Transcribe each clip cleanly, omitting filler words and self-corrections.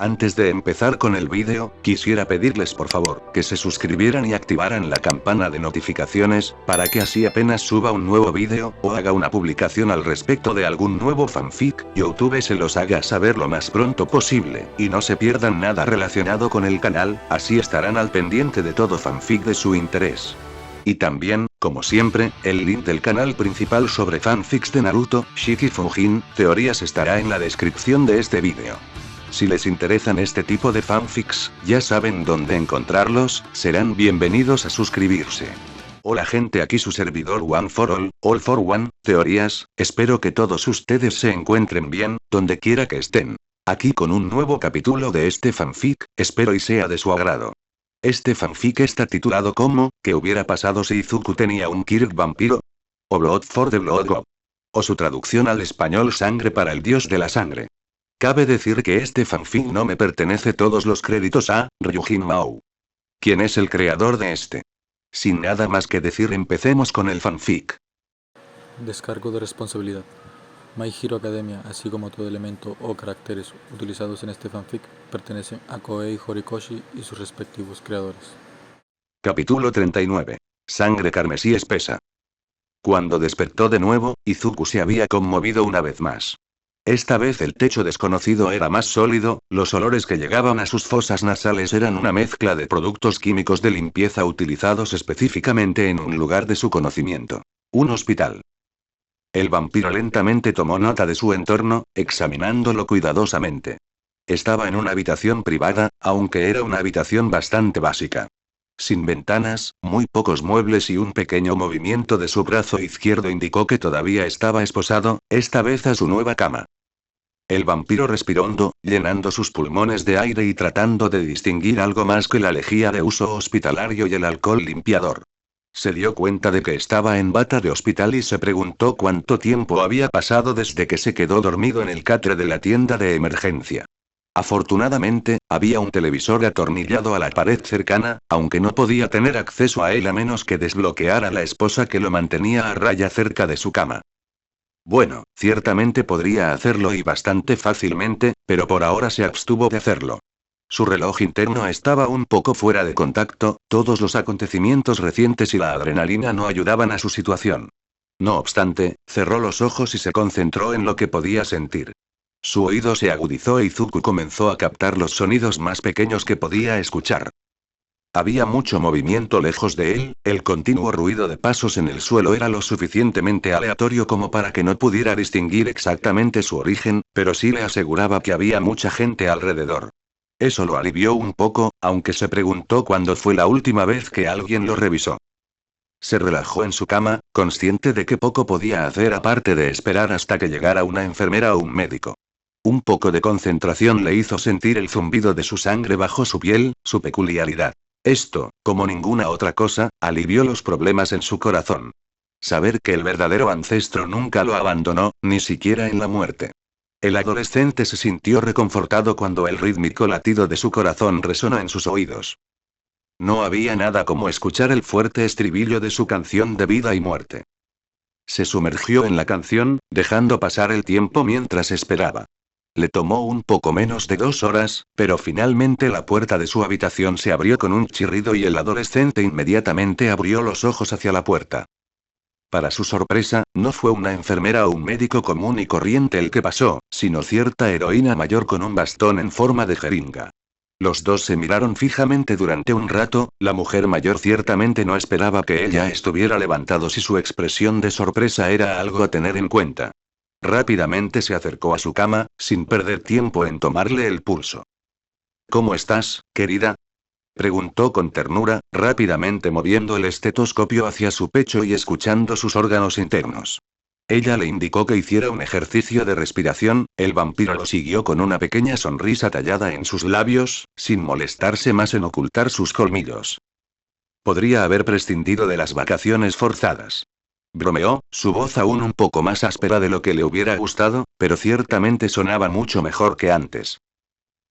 Antes de empezar con el vídeo, quisiera pedirles por favor, que se suscribieran y activaran la campana de notificaciones, para que así apenas suba un nuevo vídeo, o haga una publicación al respecto de algún nuevo fanfic, YouTube se los haga saber lo más pronto posible, y no se pierdan nada relacionado con el canal, así estarán al pendiente de todo fanfic de su interés. Y también, como siempre, el link del canal principal sobre fanfics de Naruto, Shiki Fujin, teorías estará en la descripción de este vídeo. Si les interesan este tipo de fanfics, ya saben dónde encontrarlos, serán bienvenidos a suscribirse. Hola gente, aquí su servidor One for All for One, teorías, espero que todos ustedes se encuentren bien, donde quiera que estén. Aquí con un nuevo capítulo de este fanfic, espero y sea de su agrado. Este fanfic está titulado como, ¿qué hubiera pasado si Izuku tenía un Kirk vampiro? O Blood for the Blood God. O su traducción al español Sangre para el Dios de la Sangre. Cabe decir que este fanfic no me pertenece, todos los créditos a Ryujin Mao. ¿Quién es el creador de este? Sin nada más que decir, empecemos con el fanfic. Descargo de responsabilidad. My Hero Academia, así como todo elemento o caracteres utilizados en este fanfic, pertenecen a Koei Horikoshi y sus respectivos creadores. Capítulo 39. Sangre carmesí espesa. Cuando despertó de nuevo, Izuku se había conmovido una vez más. Esta vez el techo desconocido era más sólido, los olores que llegaban a sus fosas nasales eran una mezcla de productos químicos de limpieza utilizados específicamente en un lugar de su conocimiento. Un hospital. El vampiro lentamente tomó nota de su entorno, examinándolo cuidadosamente. Estaba en una habitación privada, aunque era una habitación bastante básica. Sin ventanas, muy pocos muebles y un pequeño movimiento de su brazo izquierdo indicó que todavía estaba esposado, esta vez a su nueva cama. El vampiro respiró hondo, llenando sus pulmones de aire y tratando de distinguir algo más que la lejía de uso hospitalario y el alcohol limpiador. Se dio cuenta de que estaba en bata de hospital y se preguntó cuánto tiempo había pasado desde que se quedó dormido en el catre de la tienda de emergencia. Afortunadamente, había un televisor atornillado a la pared cercana, aunque no podía tener acceso a él a menos que desbloqueara a la esposa que lo mantenía a raya cerca de su cama. Bueno, ciertamente podría hacerlo y bastante fácilmente, pero por ahora se abstuvo de hacerlo. Su reloj interno estaba un poco fuera de contacto, todos los acontecimientos recientes y la adrenalina no ayudaban a su situación. No obstante, cerró los ojos y se concentró en lo que podía sentir. Su oído se agudizó e Izuku comenzó a captar los sonidos más pequeños que podía escuchar. Había mucho movimiento lejos de él, el continuo ruido de pasos en el suelo era lo suficientemente aleatorio como para que no pudiera distinguir exactamente su origen, pero sí le aseguraba que había mucha gente alrededor. Eso lo alivió un poco, aunque se preguntó cuándo fue la última vez que alguien lo revisó. Se relajó en su cama, consciente de que poco podía hacer aparte de esperar hasta que llegara una enfermera o un médico. Un poco de concentración le hizo sentir el zumbido de su sangre bajo su piel, su peculiaridad. Esto, como ninguna otra cosa, alivió los problemas en su corazón. Saber que el verdadero ancestro nunca lo abandonó, ni siquiera en la muerte. El adolescente se sintió reconfortado cuando el rítmico latido de su corazón resonó en sus oídos. No había nada como escuchar el fuerte estribillo de su canción de vida y muerte. Se sumergió en la canción, dejando pasar el tiempo mientras esperaba. Le tomó un poco menos de 2 horas, pero finalmente la puerta de su habitación se abrió con un chirrido y el adolescente inmediatamente abrió los ojos hacia la puerta. Para su sorpresa, no fue una enfermera o un médico común y corriente el que pasó, sino cierta heroína mayor con un bastón en forma de jeringa. Los dos se miraron fijamente durante un rato, la mujer mayor ciertamente no esperaba que ella estuviera levantado y su expresión de sorpresa era algo a tener en cuenta. Rápidamente se acercó a su cama, sin perder tiempo en tomarle el pulso. ¿Cómo estás, querida?, preguntó con ternura, rápidamente moviendo el estetoscopio hacia su pecho y escuchando sus órganos internos. Ella le indicó que hiciera un ejercicio de respiración, el vampiro lo siguió con una pequeña sonrisa tallada en sus labios, sin molestarse más en ocultar sus colmillos. Podría haber prescindido de las vacaciones forzadas. Bromeó, su voz aún un poco más áspera de lo que le hubiera gustado, pero ciertamente sonaba mucho mejor que antes.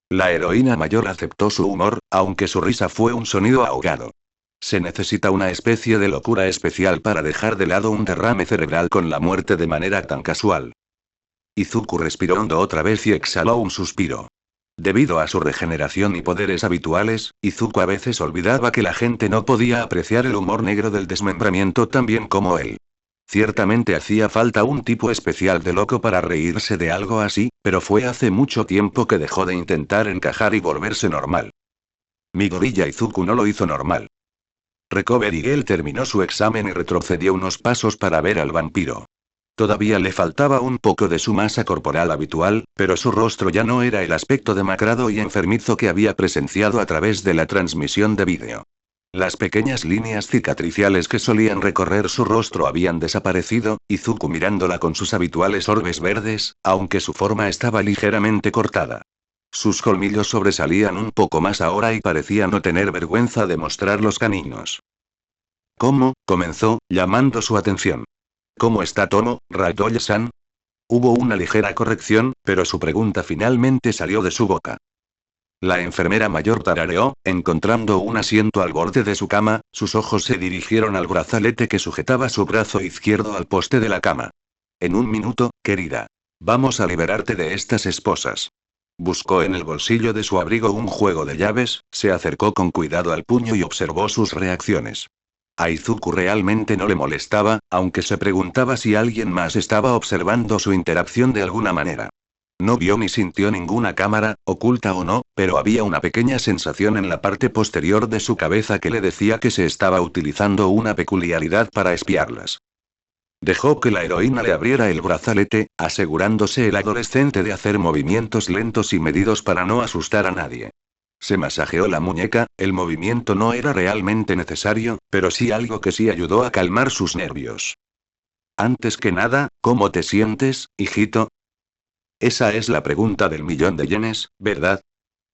La heroína mayor aceptó su humor, aunque su risa fue un sonido ahogado. Se necesita una especie de locura especial para dejar de lado un derrame cerebral con la muerte de manera tan casual. Izuku respiró hondo otra vez y exhaló un suspiro. Debido a su regeneración y poderes habituales, Izuku a veces olvidaba que la gente no podía apreciar el humor negro del desmembramiento tan bien como él. Ciertamente hacía falta un tipo especial de loco para reírse de algo así, pero fue hace mucho tiempo que dejó de intentar encajar y volverse normal. Mi gorilla Izuku no lo hizo normal. Recover Eagle terminó su examen y retrocedió unos pasos para ver al vampiro. Todavía le faltaba un poco de su masa corporal habitual, pero su rostro ya no era el aspecto demacrado y enfermizo que había presenciado a través de la transmisión de vídeo. Las pequeñas líneas cicatriciales que solían recorrer su rostro habían desaparecido, Izuku mirándola con sus habituales orbes verdes, aunque su forma estaba ligeramente cortada. Sus colmillos sobresalían un poco más ahora y parecía no tener vergüenza de mostrar los caninos. ¿Cómo? Comenzó, llamando su atención. ¿Cómo está Tomo, Ratoya-san? Hubo una ligera corrección, pero su pregunta finalmente salió de su boca. La enfermera mayor tarareó, encontrando un asiento al borde de su cama, sus ojos se dirigieron al brazalete que sujetaba su brazo izquierdo al poste de la cama. En un minuto, querida. Vamos a liberarte de estas esposas. Buscó en el bolsillo de su abrigo un juego de llaves, se acercó con cuidado al puño y observó sus reacciones. A Izuku realmente no le molestaba, aunque se preguntaba si alguien más estaba observando su interacción de alguna manera. No vio ni sintió ninguna cámara, oculta o no, pero había una pequeña sensación en la parte posterior de su cabeza que le decía que se estaba utilizando una peculiaridad para espiarlas. Dejó que la heroína le abriera el brazalete, asegurándose el adolescente de hacer movimientos lentos y medidos para no asustar a nadie. Se masajeó la muñeca, el movimiento no era realmente necesario, pero sí algo que sí ayudó a calmar sus nervios. Antes que nada, ¿cómo te sientes, hijito? Esa es la pregunta del millón de yenes, ¿verdad?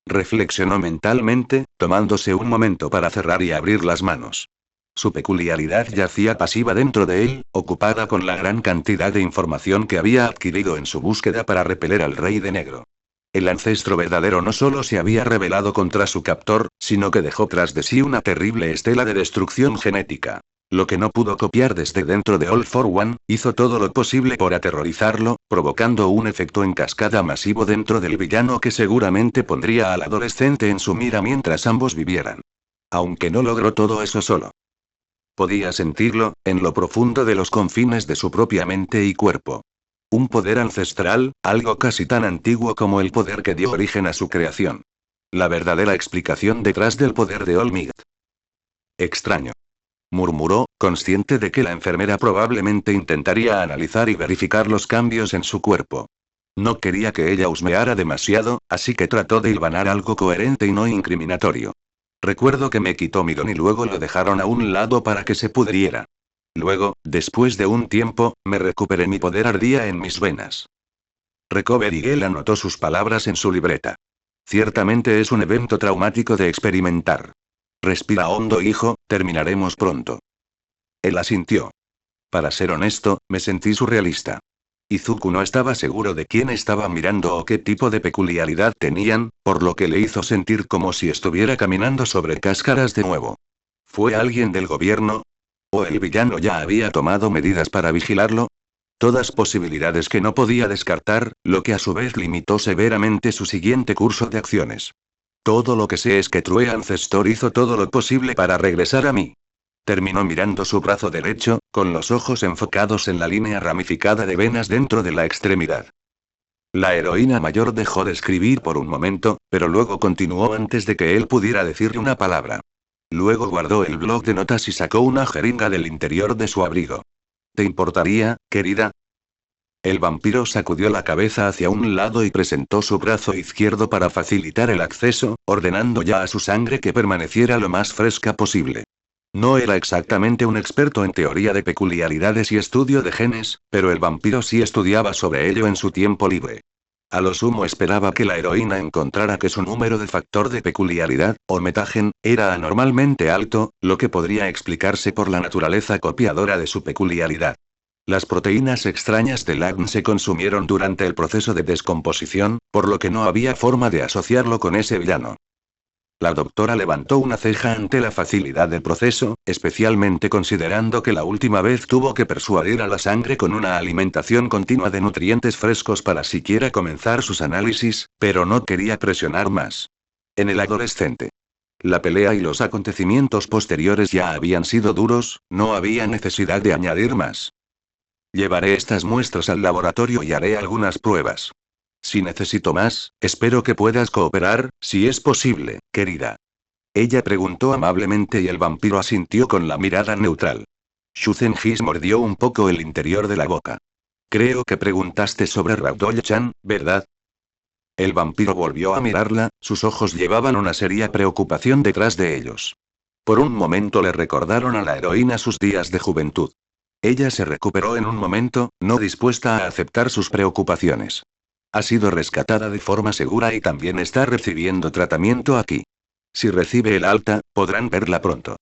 Reflexionó mentalmente, tomándose un momento para cerrar y abrir las manos. Su peculiaridad yacía pasiva dentro de él, ocupada con la gran cantidad de información que había adquirido en su búsqueda para repeler al Rey de Negro. El ancestro verdadero no solo se había rebelado contra su captor, sino que dejó tras de sí una terrible estela de destrucción genética. Lo que no pudo copiar desde dentro de All for One, hizo todo lo posible por aterrorizarlo, provocando un efecto en cascada masivo dentro del villano que seguramente pondría al adolescente en su mira mientras ambos vivieran. Aunque no logró todo eso solo. Podía sentirlo, en lo profundo de los confines de su propia mente y cuerpo. Un poder ancestral, algo casi tan antiguo como el poder que dio origen a su creación. La verdadera explicación detrás del poder de All Might. Extraño. Murmuró, consciente de que la enfermera probablemente intentaría analizar y verificar los cambios en su cuerpo. No quería que ella husmeara demasiado, así que trató de hilvanar algo coherente y no incriminatorio. Recuerdo que me quitó mi don y luego lo dejaron a un lado para que se pudriera. Luego, después de un tiempo, me recuperé mi poder ardía en mis venas. Recover Eagle anotó sus palabras en su libreta. Ciertamente es un evento traumático de experimentar. Respira hondo, hijo, terminaremos pronto. Él asintió. Para ser honesto, me sentí surrealista. Izuku no estaba seguro de quién estaba mirando o qué tipo de peculiaridad tenían, por lo que le hizo sentir como si estuviera caminando sobre cáscaras de nuevo. ¿Fue alguien del gobierno? ¿O el villano ya había tomado medidas para vigilarlo? Todas posibilidades que no podía descartar, lo que a su vez limitó severamente su siguiente curso de acciones. Todo lo que sé es que True Ancestor hizo todo lo posible para regresar a mí. Terminó mirando su brazo derecho, con los ojos enfocados en la línea ramificada de venas dentro de la extremidad. La heroína mayor dejó de escribir por un momento, pero luego continuó antes de que él pudiera decirle una palabra. Luego guardó el bloc de notas y sacó una jeringa del interior de su abrigo. ¿Te importaría, querida? El vampiro sacudió la cabeza hacia un lado y presentó su brazo izquierdo para facilitar el acceso, ordenando ya a su sangre que permaneciera lo más fresca posible. No era exactamente un experto en teoría de peculiaridades y estudio de genes, pero el vampiro sí estudiaba sobre ello en su tiempo libre. A lo sumo esperaba que la heroína encontrara que su número de factor de peculiaridad, o metagen, era anormalmente alto, lo que podría explicarse por la naturaleza copiadora de su peculiaridad. Las proteínas extrañas del AGN se consumieron durante el proceso de descomposición, por lo que no había forma de asociarlo con ese villano. La doctora levantó una ceja ante la facilidad del proceso, especialmente considerando que la última vez tuvo que persuadir a la sangre con una alimentación continua de nutrientes frescos para siquiera comenzar sus análisis, pero no quería presionar más. En el adolescente. La pelea y los acontecimientos posteriores ya habían sido duros, no había necesidad de añadir más. Llevaré estas muestras al laboratorio y haré algunas pruebas. Si necesito más, espero que puedas cooperar, si es posible, querida. Ella preguntó amablemente y el vampiro asintió con la mirada neutral. Shuzen-His mordió un poco el interior de la boca. Creo que preguntaste sobre Raudol-chan, ¿verdad? El vampiro volvió a mirarla, sus ojos llevaban una seria preocupación detrás de ellos. Por un momento le recordaron a la heroína sus días de juventud. Ella se recuperó en un momento, no dispuesta a aceptar sus preocupaciones. Ha sido rescatada de forma segura y también está recibiendo tratamiento aquí. Si recibe el alta, podrán verla pronto.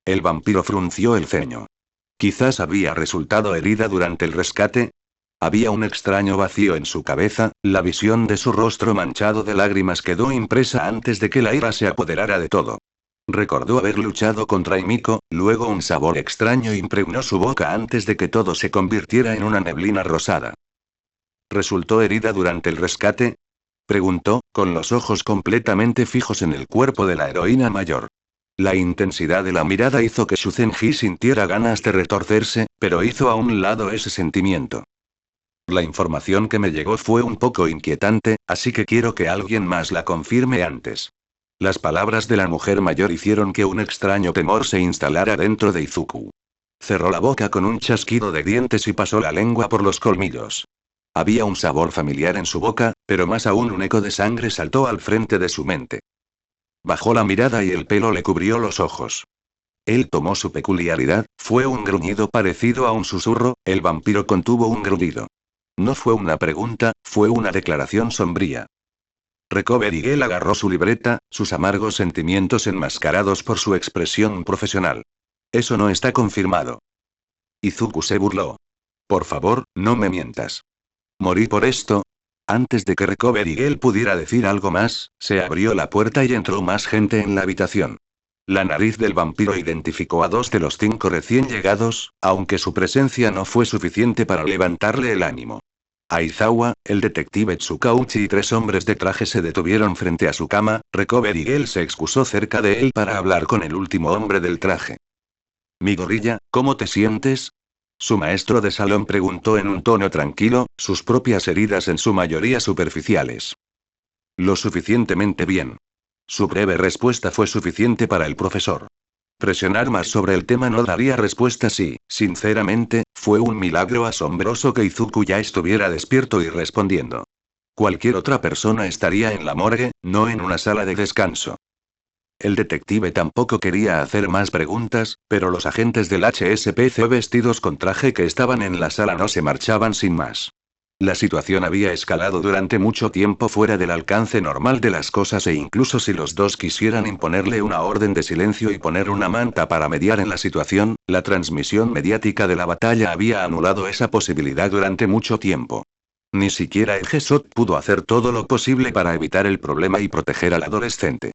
El vampiro frunció el ceño. Quizás había resultado herida durante el rescate. Había un extraño vacío en su cabeza, la visión de su rostro manchado de lágrimas quedó impresa antes de que la ira se apoderara de todo. Recordó haber luchado contra Himiko, luego un sabor extraño impregnó su boca antes de que todo se convirtiera en una neblina rosada. ¿Resultó herida durante el rescate? Preguntó, con los ojos completamente fijos en el cuerpo de la heroína mayor. La intensidad de la mirada hizo que Shuzen-Hi sintiera ganas de retorcerse, pero hizo a un lado ese sentimiento. La información que me llegó fue un poco inquietante, así que quiero que alguien más la confirme antes. Las palabras de la mujer mayor hicieron que un extraño temor se instalara dentro de Izuku. Cerró la boca con un chasquido de dientes y pasó la lengua por los colmillos. Había un sabor familiar en su boca, pero más aún un eco de sangre saltó al frente de su mente. Bajó la mirada y el pelo le cubrió los ojos. Él tomó su peculiaridad, fue un gruñido parecido a un susurro, el vampiro contuvo un gruñido. No fue una pregunta, fue una declaración sombría. Recover Igel agarró su libreta, sus amargos sentimientos enmascarados por su expresión profesional. Eso no está confirmado. Izuku se burló. Por favor, no me mientas. ¿Morí por esto? Antes de que Recover Igel pudiera decir algo más, se abrió la puerta y entró más gente en la habitación. La nariz del vampiro identificó a 2 de los 5 recién llegados, aunque su presencia no fue suficiente para levantarle el ánimo. Aizawa, el detective Tsukauchi y 3 hombres de traje se detuvieron frente a su cama, Recover Igel se excusó cerca de él para hablar con el último hombre del traje. Mi gorilla, ¿cómo te sientes? Su maestro de salón preguntó en un tono tranquilo, sus propias heridas en su mayoría superficiales. Lo suficientemente bien. Su breve respuesta fue suficiente para el profesor. Presionar más sobre el tema no daría respuestas y, sinceramente, fue un milagro asombroso que Izuku ya estuviera despierto y respondiendo. Cualquier otra persona estaría en la morgue, no en una sala de descanso. El detective tampoco quería hacer más preguntas, pero los agentes del HSPC vestidos con traje que estaban en la sala no se marchaban sin más. La situación había escalado durante mucho tiempo fuera del alcance normal de las cosas e incluso si los dos quisieran imponerle una orden de silencio y poner una manta para mediar en la situación, la transmisión mediática de la batalla había anulado esa posibilidad durante mucho tiempo. Ni siquiera el GESOT pudo hacer todo lo posible para evitar el problema y proteger al adolescente.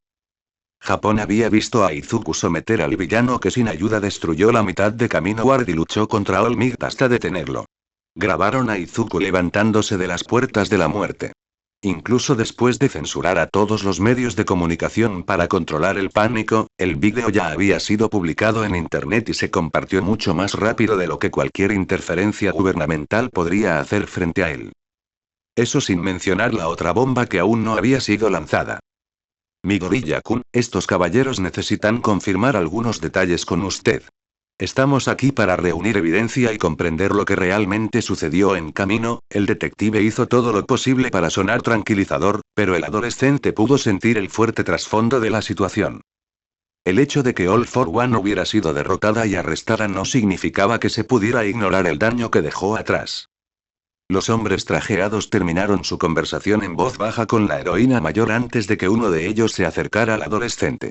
Japón había visto a Izuku someter al villano que sin ayuda destruyó la mitad de Camino Ward y luchó contra All Might hasta detenerlo. Grabaron a Izuku levantándose de las puertas de la muerte. Incluso después de censurar a todos los medios de comunicación para controlar el pánico, el vídeo ya había sido publicado en internet y se compartió mucho más rápido de lo que cualquier interferencia gubernamental podría hacer frente a él. Eso sin mencionar la otra bomba que aún no había sido lanzada. Midoriya-kun, estos caballeros necesitan confirmar algunos detalles con usted. Estamos aquí para reunir evidencia y comprender lo que realmente sucedió en camino. El detective hizo todo lo posible para sonar tranquilizador, pero el adolescente pudo sentir el fuerte trasfondo de la situación. El hecho de que All for One hubiera sido derrotada y arrestada no significaba que se pudiera ignorar el daño que dejó atrás. Los hombres trajeados terminaron su conversación en voz baja con la heroína mayor antes de que uno de ellos se acercara al adolescente.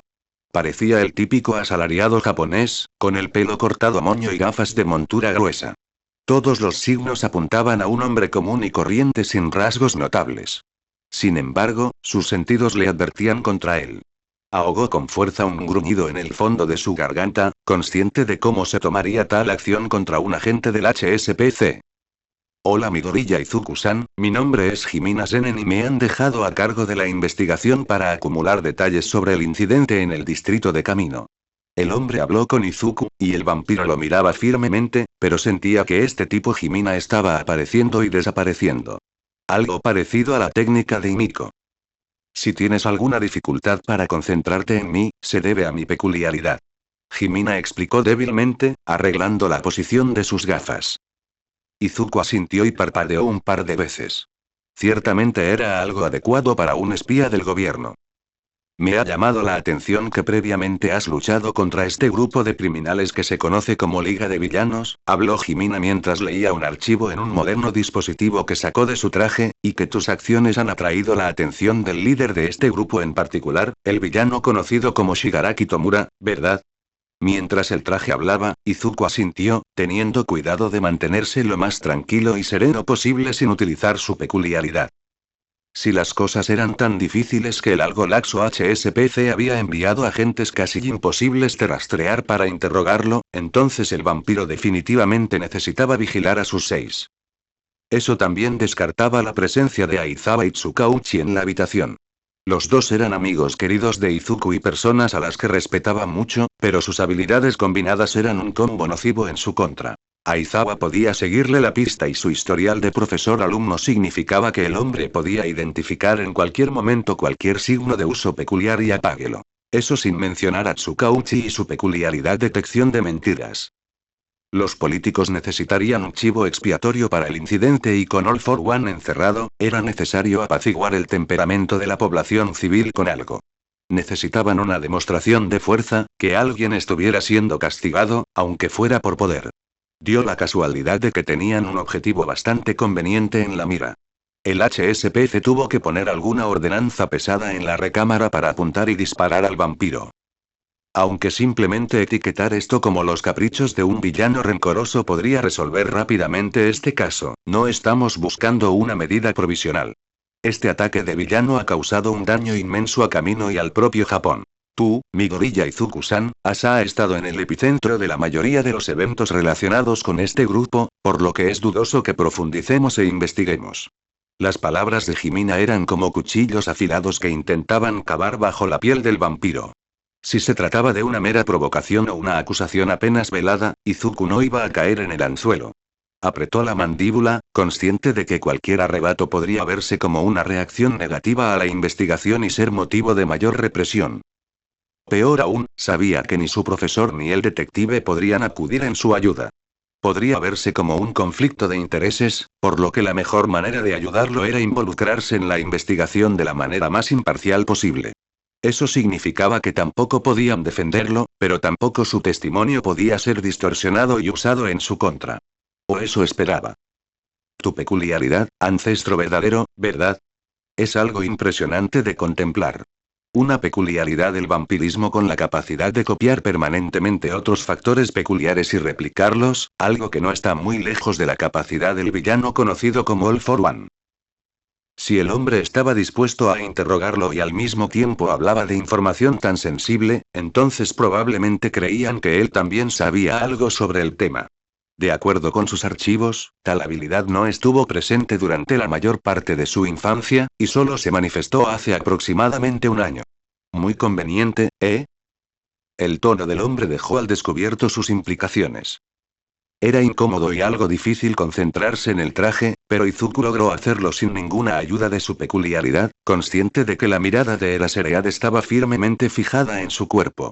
Parecía el típico asalariado japonés, con el pelo cortado a moño y gafas de montura gruesa. Todos los signos apuntaban a un hombre común y corriente sin rasgos notables. Sin embargo, sus sentidos le advertían contra él. Ahogó con fuerza un gruñido en el fondo de su garganta, consciente de cómo se tomaría tal acción contra un agente del HSPC. Hola Midoriya Izuku-san, mi nombre es Himina Senen y me han dejado a cargo de la investigación para acumular detalles sobre el incidente en el distrito de Camino. El hombre habló con Izuku, y el vampiro lo miraba firmemente, pero sentía que este tipo Himina estaba apareciendo y desapareciendo. Algo parecido a la técnica de Himiko. Si tienes alguna dificultad para concentrarte en mí, se debe a mi peculiaridad. Himina explicó débilmente, arreglando la posición de sus gafas. Izuku asintió y parpadeó un par de veces. Ciertamente era algo adecuado para un espía del gobierno. Me ha llamado la atención que previamente has luchado contra este grupo de criminales que se conoce como Liga de Villanos, habló Himina mientras leía un archivo en un moderno dispositivo que sacó de su traje, y que tus acciones han atraído la atención del líder de este grupo en particular, el villano conocido como Shigaraki Tomura, ¿verdad? Mientras el traje hablaba, Izuku asintió, teniendo cuidado de mantenerse lo más tranquilo y sereno posible sin utilizar su peculiaridad. Si las cosas eran tan difíciles que el algo laxo HSPC había enviado agentes casi imposibles de rastrear para interrogarlo, entonces el vampiro definitivamente necesitaba vigilar a sus 6. Eso también descartaba la presencia de Aizawa y Tsukauchi en la habitación. Los dos eran amigos queridos de Izuku y personas a las que respetaba mucho, pero sus habilidades combinadas eran un combo nocivo en su contra. Aizawa podía seguirle la pista y su historial de profesor-alumno significaba que el hombre podía identificar en cualquier momento cualquier signo de uso peculiar y apáguelo. Eso sin mencionar a Tsukauchi y su peculiaridad detección de mentiras. Los políticos necesitarían un chivo expiatorio para el incidente y con All for One encerrado, era necesario apaciguar el temperamento de la población civil con algo. Necesitaban una demostración de fuerza, que alguien estuviera siendo castigado, aunque fuera por poder. Dio la casualidad de que tenían un objetivo bastante conveniente en la mira. El HSPC tuvo que poner alguna ordenanza pesada en la recámara para apuntar y disparar al vampiro. Aunque simplemente etiquetar esto como los caprichos de un villano rencoroso podría resolver rápidamente este caso, no estamos buscando una medida provisional. Este ataque de villano ha causado un daño inmenso a Camino y al propio Japón. Tú, Midoriya Izuku-san, ha estado en el epicentro de la mayoría de los eventos relacionados con este grupo, por lo que es dudoso que profundicemos e investiguemos. Las palabras de Himina eran como cuchillos afilados que intentaban cavar bajo la piel del vampiro. Si se trataba de una mera provocación o una acusación apenas velada, Izuku no iba a caer en el anzuelo. Apretó la mandíbula, consciente de que cualquier arrebato podría verse como una reacción negativa a la investigación y ser motivo de mayor represión. Peor aún, sabía que ni su profesor ni el detective podrían acudir en su ayuda. Podría verse como un conflicto de intereses, por lo que la mejor manera de ayudarlo era involucrarse en la investigación de la manera más imparcial posible. Eso significaba que tampoco podían defenderlo, pero tampoco su testimonio podía ser distorsionado y usado en su contra. O eso esperaba. Tu peculiaridad, ancestro verdadero, ¿verdad? Es algo impresionante de contemplar. Una peculiaridad del vampirismo con la capacidad de copiar permanentemente otros factores peculiares y replicarlos, algo que no está muy lejos de la capacidad del villano conocido como All for One. Si el hombre estaba dispuesto a interrogarlo y al mismo tiempo hablaba de información tan sensible, entonces probablemente creían que él también sabía algo sobre el tema. De acuerdo con sus archivos, tal habilidad no estuvo presente durante la mayor parte de su infancia, y solo se manifestó hace aproximadamente un año. Muy conveniente, ¿eh? El tono del hombre dejó al descubierto sus implicaciones. Era incómodo y algo difícil concentrarse en el traje, pero Izuku logró hacerlo sin ninguna ayuda de su peculiaridad, consciente de que la mirada de Eraserhead estaba firmemente fijada en su cuerpo.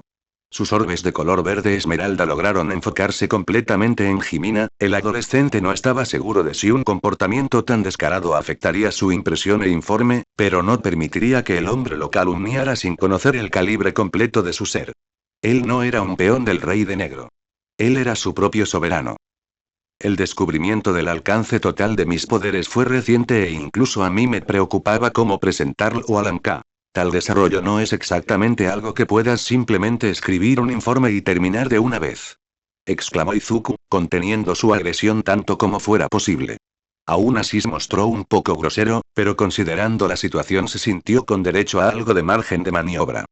Sus orbes de color verde esmeralda lograron enfocarse completamente en Himina. El adolescente no estaba seguro de si un comportamiento tan descarado afectaría su impresión e informe, pero no permitiría que el hombre lo calumniara sin conocer el calibre completo de su ser. Él no era un peón del Rey de Negro. Él era su propio soberano. El descubrimiento del alcance total de mis poderes fue reciente e incluso a mí me preocupaba cómo presentarlo a Alan-K. Tal desarrollo no es exactamente algo que puedas simplemente escribir un informe y terminar de una vez. Exclamó Izuku, conteniendo su agresión tanto como fuera posible. Aún así se mostró un poco grosero, pero considerando la situación se sintió con derecho a algo de margen de maniobra.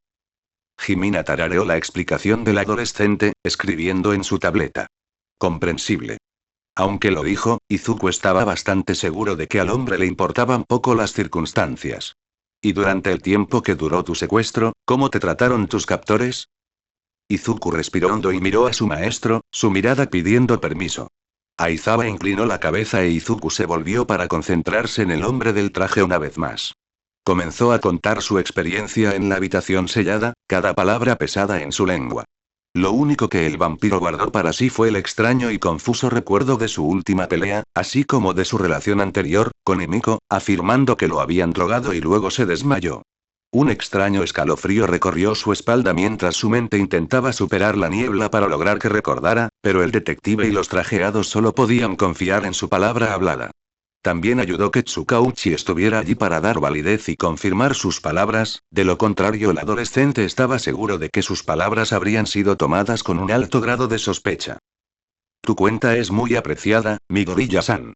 Himina tarareó la explicación del adolescente, escribiendo en su tableta. Comprensible. Aunque lo dijo, Izuku estaba bastante seguro de que al hombre le importaban poco las circunstancias. ¿Y durante el tiempo que duró tu secuestro, cómo te trataron tus captores? Izuku respiró hondo y miró a su maestro, su mirada pidiendo permiso. Aizawa inclinó la cabeza e Izuku se volvió para concentrarse en el hombre del traje una vez más. Comenzó a contar su experiencia en la habitación sellada, cada palabra pesada en su lengua. Lo único que el vampiro guardó para sí fue el extraño y confuso recuerdo de su última pelea, así como de su relación anterior, con Himiko, afirmando que lo habían drogado y luego se desmayó. Un extraño escalofrío recorrió su espalda mientras su mente intentaba superar la niebla para lograr que recordara, pero el detective y los trajeados solo podían confiar en su palabra hablada. También ayudó que Tsukauchi estuviera allí para dar validez y confirmar sus palabras, de lo contrario el adolescente estaba seguro de que sus palabras habrían sido tomadas con un alto grado de sospecha. Tu cuenta es muy apreciada, Midoriya-san.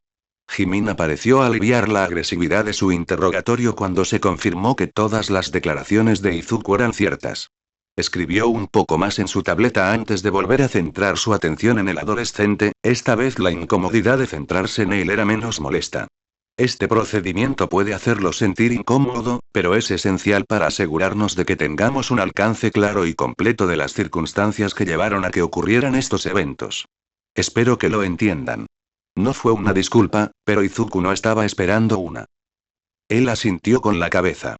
Himina pareció aliviar la agresividad de su interrogatorio cuando se confirmó que todas las declaraciones de Izuku eran ciertas. Escribió un poco más en su tableta antes de volver a centrar su atención en el adolescente, esta vez la incomodidad de centrarse en él era menos molesta. Este procedimiento puede hacerlo sentir incómodo, pero es esencial para asegurarnos de que tengamos un alcance claro y completo de las circunstancias que llevaron a que ocurrieran estos eventos. Espero que lo entiendan. No fue una disculpa, pero Izuku no estaba esperando una. Él asintió con la cabeza.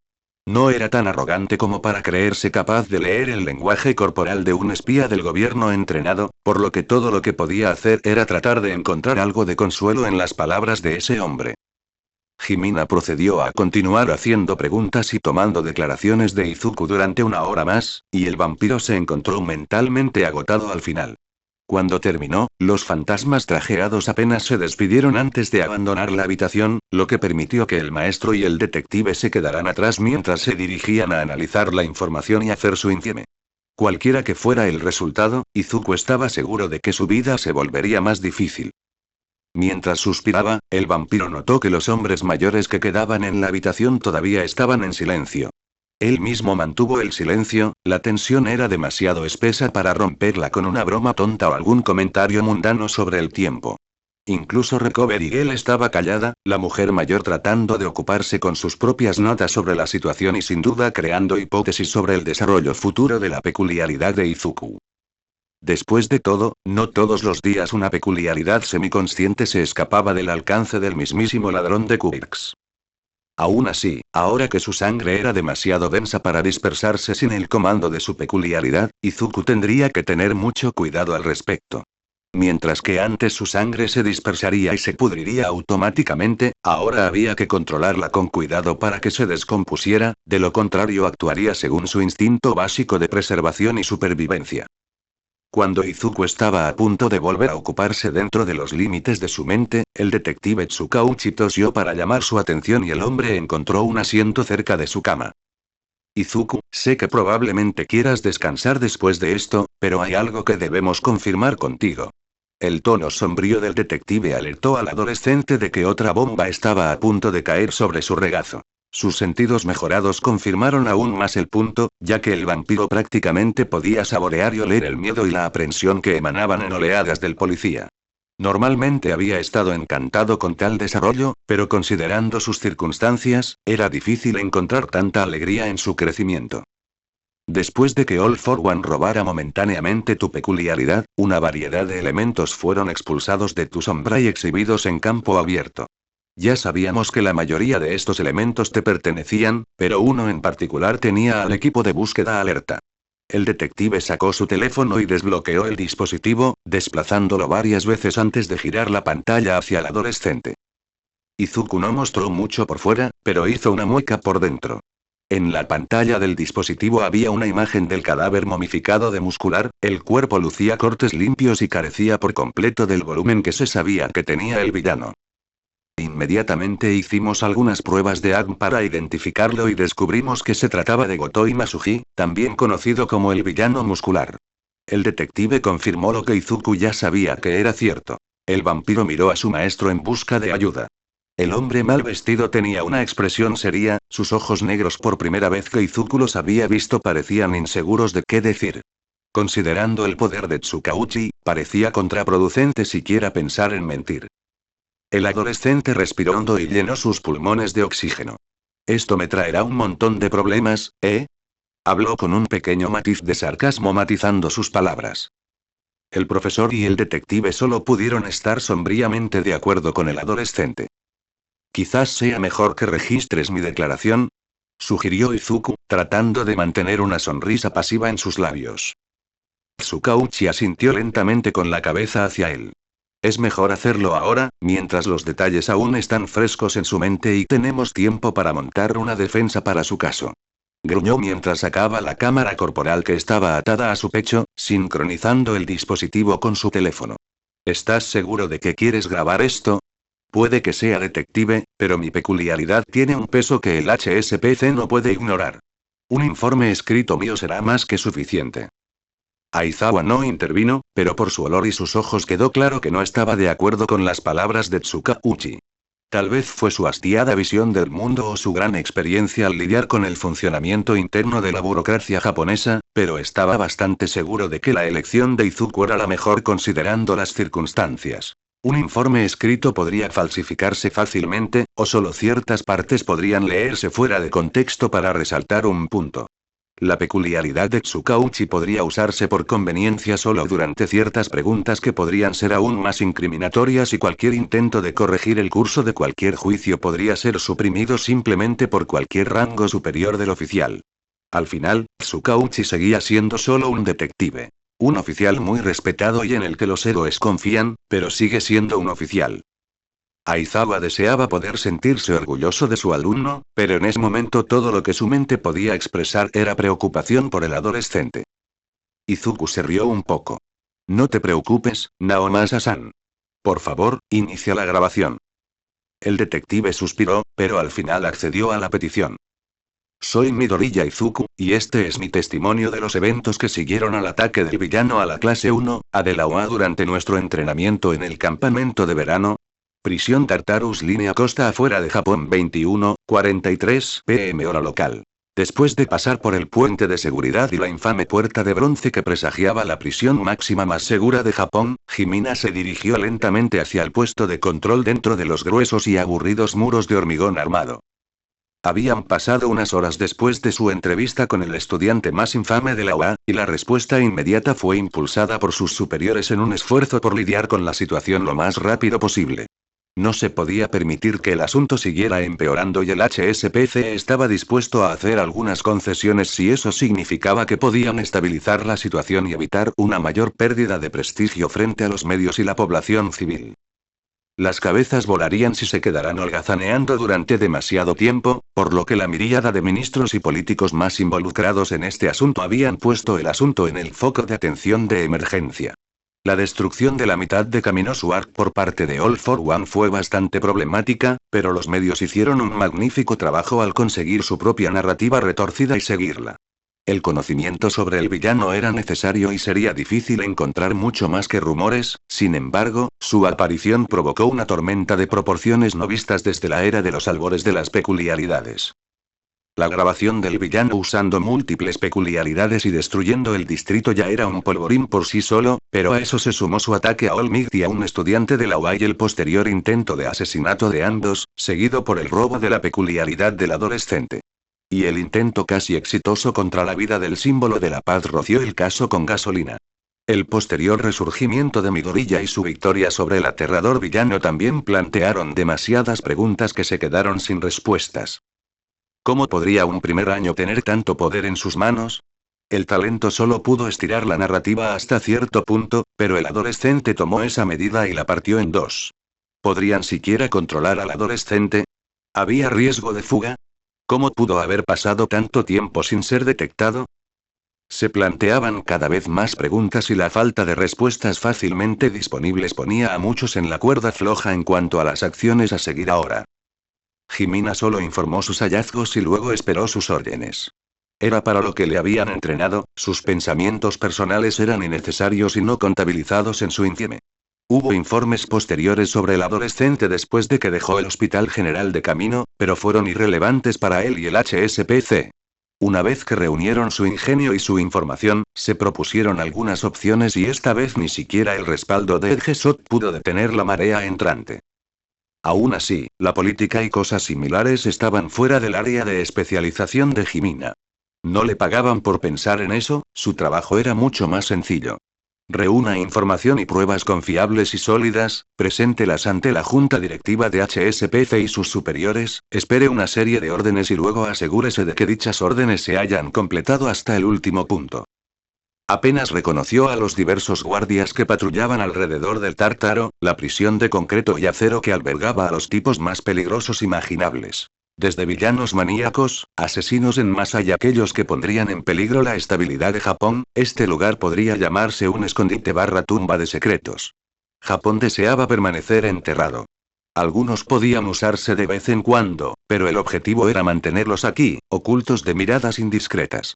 No era tan arrogante como para creerse capaz de leer el lenguaje corporal de un espía del gobierno entrenado, por lo que todo lo que podía hacer era tratar de encontrar algo de consuelo en las palabras de ese hombre. Himina procedió a continuar haciendo preguntas y tomando declaraciones de Izuku durante una hora más, y el vampiro se encontró mentalmente agotado al final. Cuando terminó, los fantasmas trajeados apenas se despidieron antes de abandonar la habitación, lo que permitió que el maestro y el detective se quedaran atrás mientras se dirigían a analizar la información y hacer su informe. Cualquiera que fuera el resultado, Izuku estaba seguro de que su vida se volvería más difícil. Mientras suspiraba, el vampiro notó que los hombres mayores que quedaban en la habitación todavía estaban en silencio. Él mismo mantuvo el silencio, la tensión era demasiado espesa para romperla con una broma tonta o algún comentario mundano sobre el tiempo. Incluso Recovery Girl estaba callada, la mujer mayor tratando de ocuparse con sus propias notas sobre la situación y sin duda creando hipótesis sobre el desarrollo futuro de la peculiaridad de Izuku. Después de todo, no todos los días una peculiaridad semiconsciente se escapaba del alcance del mismísimo ladrón de Quirks. Aún así, ahora que su sangre era demasiado densa para dispersarse sin el comando de su peculiaridad, Izuku tendría que tener mucho cuidado al respecto. Mientras que antes su sangre se dispersaría y se pudriría automáticamente, ahora había que controlarla con cuidado para que se descompusiera, de lo contrario actuaría según su instinto básico de preservación y supervivencia. Cuando Izuku estaba a punto de volver a ocuparse dentro de los límites de su mente, el detective Tsukauchi tosió para llamar su atención y el hombre encontró un asiento cerca de su cama. Izuku, sé que probablemente quieras descansar después de esto, pero hay algo que debemos confirmar contigo. El tono sombrío del detective alertó al adolescente de que otra bomba estaba a punto de caer sobre su regazo. Sus sentidos mejorados confirmaron aún más el punto, ya que el vampiro prácticamente podía saborear y oler el miedo y la aprensión que emanaban en oleadas del policía. Normalmente había estado encantado con tal desarrollo, pero considerando sus circunstancias, era difícil encontrar tanta alegría en su crecimiento. Después de que All for One robara momentáneamente tu peculiaridad, una variedad de elementos fueron expulsados de tu sombra y exhibidos en campo abierto. Ya sabíamos que la mayoría de estos elementos te pertenecían, pero uno en particular tenía al equipo de búsqueda alerta. El detective sacó su teléfono y desbloqueó el dispositivo, desplazándolo varias veces antes de girar la pantalla hacia el adolescente. Izuku no mostró mucho por fuera, pero hizo una mueca por dentro. En la pantalla del dispositivo había una imagen del cadáver momificado de Muscular, el cuerpo lucía cortes limpios y carecía por completo del volumen que se sabía que tenía el villano. Inmediatamente hicimos algunas pruebas de ADN para identificarlo y descubrimos que se trataba de Gotoi Masuji, también conocido como el villano muscular. El detective confirmó lo que Izuku ya sabía que era cierto. El vampiro miró a su maestro en busca de ayuda. El hombre mal vestido tenía una expresión seria, sus ojos negros por primera vez que Izuku los había visto parecían inseguros de qué decir. Considerando el poder de Tsukauchi, parecía contraproducente siquiera pensar en mentir. El adolescente respiró hondo y llenó sus pulmones de oxígeno. Esto me traerá un montón de problemas, ¿eh? Habló con un pequeño matiz de sarcasmo matizando sus palabras. El profesor y el detective solo pudieron estar sombríamente de acuerdo con el adolescente. Quizás sea mejor que registres mi declaración, sugirió Izuku, tratando de mantener una sonrisa pasiva en sus labios. Tsukauchi asintió lentamente con la cabeza hacia él. Es mejor hacerlo ahora, mientras los detalles aún están frescos en su mente y tenemos tiempo para montar una defensa para su caso. Gruñó mientras sacaba la cámara corporal que estaba atada a su pecho, sincronizando el dispositivo con su teléfono. ¿Estás seguro de que quieres grabar esto? Puede que sea detective, pero mi peculiaridad tiene un peso que el HSPC no puede ignorar. Un informe escrito mío será más que suficiente. Aizawa no intervino, pero por su olor y sus ojos quedó claro que no estaba de acuerdo con las palabras de Tsukauchi. Tal vez fue su hastiada visión del mundo o su gran experiencia al lidiar con el funcionamiento interno de la burocracia japonesa, pero estaba bastante seguro de que la elección de Izuku era la mejor considerando las circunstancias. Un informe escrito podría falsificarse fácilmente, o solo ciertas partes podrían leerse fuera de contexto para resaltar un punto. La peculiaridad de Tsukauchi podría usarse por conveniencia solo durante ciertas preguntas que podrían ser aún más incriminatorias y cualquier intento de corregir el curso de cualquier juicio podría ser suprimido simplemente por cualquier rango superior del oficial. Al final, Tsukauchi seguía siendo solo un detective. Un oficial muy respetado y en el que los héroes confían, pero sigue siendo un oficial. Aizawa deseaba poder sentirse orgulloso de su alumno, pero en ese momento todo lo que su mente podía expresar era preocupación por el adolescente. Izuku se rió un poco. No te preocupes, Naomasa-san. Por favor, inicia la grabación. El detective suspiró, pero al final accedió a la petición. Soy Midoriya Izuku, y este es mi testimonio de los eventos que siguieron al ataque del villano a la clase 1, A de la UA durante nuestro entrenamiento en el campamento de verano. Prisión Tartarus línea costa afuera de Japón 21:43 p.m. hora local. Después de pasar por el puente de seguridad y la infame puerta de bronce que presagiaba la prisión máxima más segura de Japón, Jimina se dirigió lentamente hacia el puesto de control dentro de los gruesos y aburridos muros de hormigón armado. Habían pasado unas horas después de su entrevista con el estudiante más infame de la UA, y la respuesta inmediata fue impulsada por sus superiores en un esfuerzo por lidiar con la situación lo más rápido posible. No se podía permitir que el asunto siguiera empeorando y el HSPC estaba dispuesto a hacer algunas concesiones si eso significaba que podían estabilizar la situación y evitar una mayor pérdida de prestigio frente a los medios y la población civil. Las cabezas volarían si se quedaran holgazaneando durante demasiado tiempo, por lo que la miríada de ministros y políticos más involucrados en este asunto habían puesto el asunto en el foco de atención de emergencia. La destrucción de la mitad de Camino Suark por parte de All for One fue bastante problemática, pero los medios hicieron un magnífico trabajo al conseguir su propia narrativa retorcida y seguirla. El conocimiento sobre el villano era necesario y sería difícil encontrar mucho más que rumores, sin embargo, su aparición provocó una tormenta de proporciones no vistas desde la era de los albores de las peculiaridades. La grabación del villano usando múltiples peculiaridades y destruyendo el distrito ya era un polvorín por sí solo, pero a eso se sumó su ataque a All-Might y a un estudiante de la UA y el posterior intento de asesinato de ambos, seguido por el robo de la peculiaridad del adolescente. Y el intento casi exitoso contra la vida del símbolo de la paz roció el caso con gasolina. El posterior resurgimiento de Midoriya y su victoria sobre el aterrador villano también plantearon demasiadas preguntas que se quedaron sin respuestas. ¿Cómo podría un primer año tener tanto poder en sus manos? El talento solo pudo estirar la narrativa hasta cierto punto, pero el adolescente tomó esa medida y la partió en dos. ¿Podrían siquiera controlar al adolescente? ¿Había riesgo de fuga? ¿Cómo pudo haber pasado tanto tiempo sin ser detectado? Se planteaban cada vez más preguntas y la falta de respuestas fácilmente disponibles ponía a muchos en la cuerda floja en cuanto a las acciones a seguir ahora. Jimina solo informó sus hallazgos y luego esperó sus órdenes. Era para lo que le habían entrenado, sus pensamientos personales eran innecesarios y no contabilizados en su insieme. Hubo informes posteriores sobre el adolescente después de que dejó el Hospital General de camino, pero fueron irrelevantes para él y el HSPC. Una vez que reunieron su ingenio y su información, se propusieron algunas opciones y esta vez ni siquiera el respaldo de Edgesot pudo detener la marea entrante. Aún así, la política y cosas similares estaban fuera del área de especialización de Jimina. No le pagaban por pensar en eso, su trabajo era mucho más sencillo. Reúna información y pruebas confiables y sólidas, preséntelas ante la junta directiva de HSPC y sus superiores, espere una serie de órdenes y luego asegúrese de que dichas órdenes se hayan completado hasta el último punto. Apenas reconoció a los diversos guardias que patrullaban alrededor del Tártaro, la prisión de concreto y acero que albergaba a los tipos más peligrosos imaginables. Desde villanos maníacos, asesinos en masa y aquellos que pondrían en peligro la estabilidad de Japón, este lugar podría llamarse un escondite / tumba de secretos. Japón deseaba permanecer enterrado. Algunos podían usarse de vez en cuando, pero el objetivo era mantenerlos aquí, ocultos de miradas indiscretas.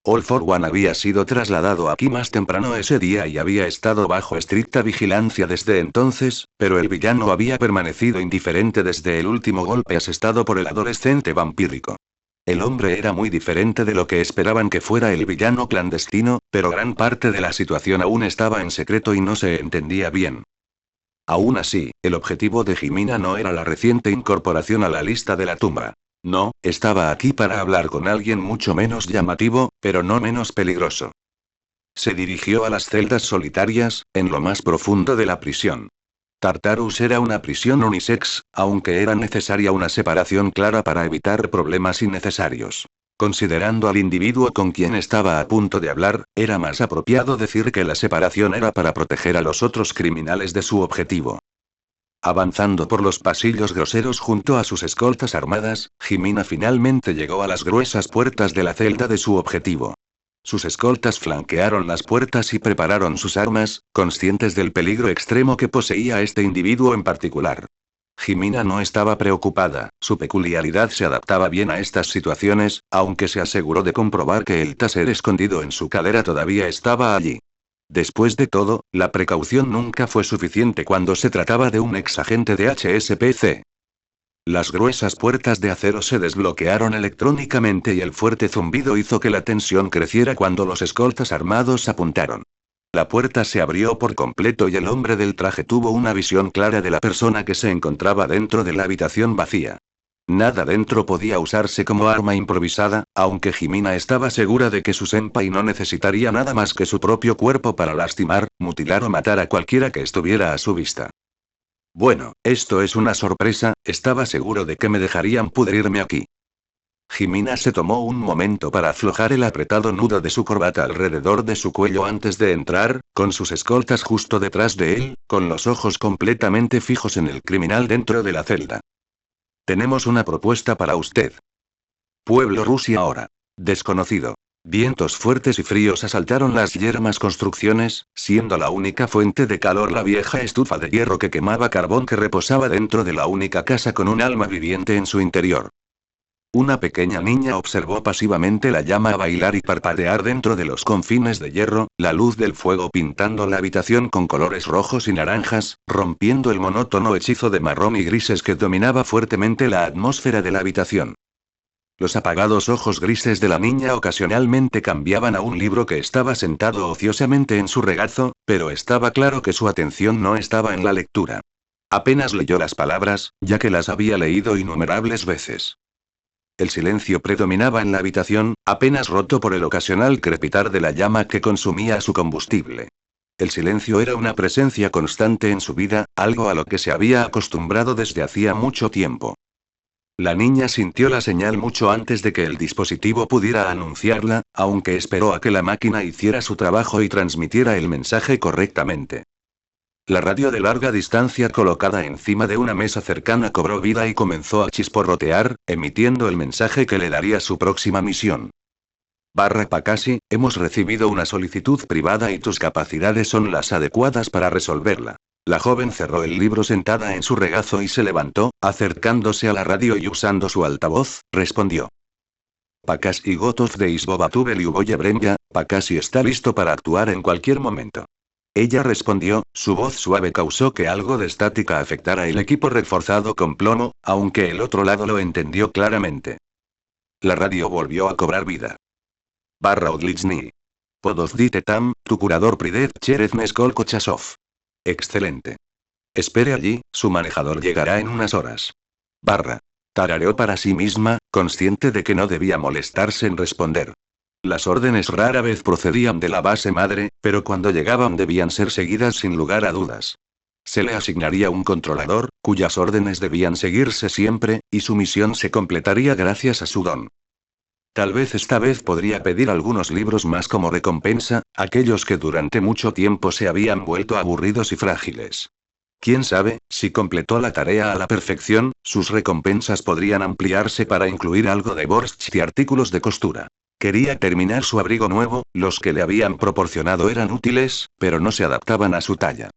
All for One había sido trasladado aquí más temprano ese día y había estado bajo estricta vigilancia desde entonces, pero el villano había permanecido indiferente desde el último golpe asestado por el adolescente vampírico. El hombre era muy diferente de lo que esperaban que fuera el villano clandestino, pero gran parte de la situación aún estaba en secreto y no se entendía bien. Aún así, el objetivo de Jimina no era la reciente incorporación a la lista de la tumba. No, estaba aquí para hablar con alguien mucho menos llamativo, pero no menos peligroso. Se dirigió a las celdas solitarias, en lo más profundo de la prisión. Tartarus era una prisión unisex, aunque era necesaria una separación clara para evitar problemas innecesarios. Considerando al individuo con quien estaba a punto de hablar, era más apropiado decir que la separación era para proteger a los otros criminales de su objetivo. Avanzando por los pasillos groseros junto a sus escoltas armadas, Jimina finalmente llegó a las gruesas puertas de la celda de su objetivo. Sus escoltas flanquearon las puertas y prepararon sus armas, conscientes del peligro extremo que poseía este individuo en particular. Jimina no estaba preocupada, su peculiaridad se adaptaba bien a estas situaciones, aunque se aseguró de comprobar que el taser escondido en su cadera todavía estaba allí. Después de todo, la precaución nunca fue suficiente cuando se trataba de un exagente de HSPC. Las gruesas puertas de acero se desbloquearon electrónicamente y el fuerte zumbido hizo que la tensión creciera cuando los escoltas armados apuntaron. La puerta se abrió por completo y el hombre del traje tuvo una visión clara de la persona que se encontraba dentro de la habitación vacía. Nada dentro podía usarse como arma improvisada, aunque Jimina estaba segura de que su senpai no necesitaría nada más que su propio cuerpo para lastimar, mutilar o matar a cualquiera que estuviera a su vista. Bueno, esto es una sorpresa, estaba seguro de que me dejarían pudrirme aquí. Jimina se tomó un momento para aflojar el apretado nudo de su corbata alrededor de su cuello antes de entrar, con sus escoltas justo detrás de él, con los ojos completamente fijos en el criminal dentro de la celda. Tenemos una propuesta para usted. Pueblo Rusia ahora. Desconocido. Vientos fuertes y fríos asaltaron las yermas construcciones, siendo la única fuente de calor la vieja estufa de hierro que quemaba carbón que reposaba dentro de la única casa con un alma viviente en su interior. Una pequeña niña observó pasivamente la llama bailar y parpadear dentro de los confines de hierro, la luz del fuego pintando la habitación con colores rojos y naranjas, rompiendo el monótono hechizo de marrón y grises que dominaba fuertemente la atmósfera de la habitación. Los apagados ojos grises de la niña ocasionalmente cambiaban a un libro que estaba sentado ociosamente en su regazo, pero estaba claro que su atención no estaba en la lectura. Apenas leyó las palabras, ya que las había leído innumerables veces. El silencio predominaba en la habitación, apenas roto por el ocasional crepitar de la llama que consumía su combustible. El silencio era una presencia constante en su vida, algo a lo que se había acostumbrado desde hacía mucho tiempo. La niña sintió la señal mucho antes de que el dispositivo pudiera anunciarla, aunque esperó a que la máquina hiciera su trabajo y transmitiera el mensaje correctamente. La radio de larga distancia colocada encima de una mesa cercana cobró vida y comenzó a chisporrotear, emitiendo el mensaje que le daría su próxima misión. Pacassi, hemos recibido una solicitud privada y tus capacidades son las adecuadas para resolverla. La joven cerró el libro sentada en su regazo y se levantó, acercándose a la radio y usando su altavoz, respondió. Pacassi Gotov de Isbobatubel y Uboye Brenya, Pacassi está listo para actuar en cualquier momento. Ella respondió, su voz suave causó que algo de estática afectara el equipo reforzado con plomo, aunque el otro lado lo entendió claramente. La radio volvió a cobrar vida. Barra Odlichny. Podozdite tam, tu curador Pridet Cherez Meskol Kochasov. Excelente. Espere allí, su manejador llegará en unas horas. Barra. Tarareó para sí misma, consciente de que no debía molestarse en responder. Las órdenes rara vez procedían de la base madre, pero cuando llegaban debían ser seguidas sin lugar a dudas. Se le asignaría un controlador, cuyas órdenes debían seguirse siempre, y su misión se completaría gracias a su don. Tal vez esta vez podría pedir algunos libros más como recompensa, aquellos que durante mucho tiempo se habían vuelto aburridos y frágiles. Quién sabe, si completó la tarea a la perfección, sus recompensas podrían ampliarse para incluir algo de borscht y artículos de costura. Quería terminar su abrigo nuevo, los que le habían proporcionado eran útiles, pero no se adaptaban a su talla.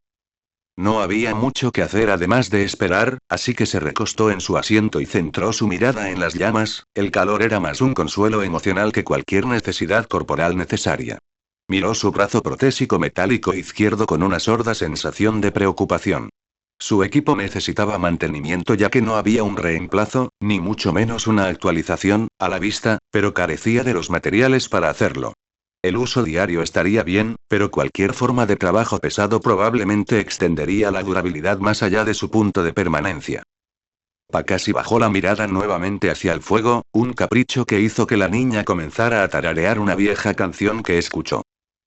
No había mucho que hacer además de esperar, así que se recostó en su asiento y centró su mirada en las llamas. El calor era más un consuelo emocional que cualquier necesidad corporal necesaria. Miró su brazo protésico metálico izquierdo con una sorda sensación de preocupación. Su equipo necesitaba mantenimiento ya que no había un reemplazo, ni mucho menos una actualización, a la vista, pero carecía de los materiales para hacerlo. El uso diario estaría bien, pero cualquier forma de trabajo pesado probablemente extendería la durabilidad más allá de su punto de permanencia. Pacassi bajó la mirada nuevamente hacia el fuego, un capricho que hizo que la niña comenzara a tararear una vieja canción que escuchó.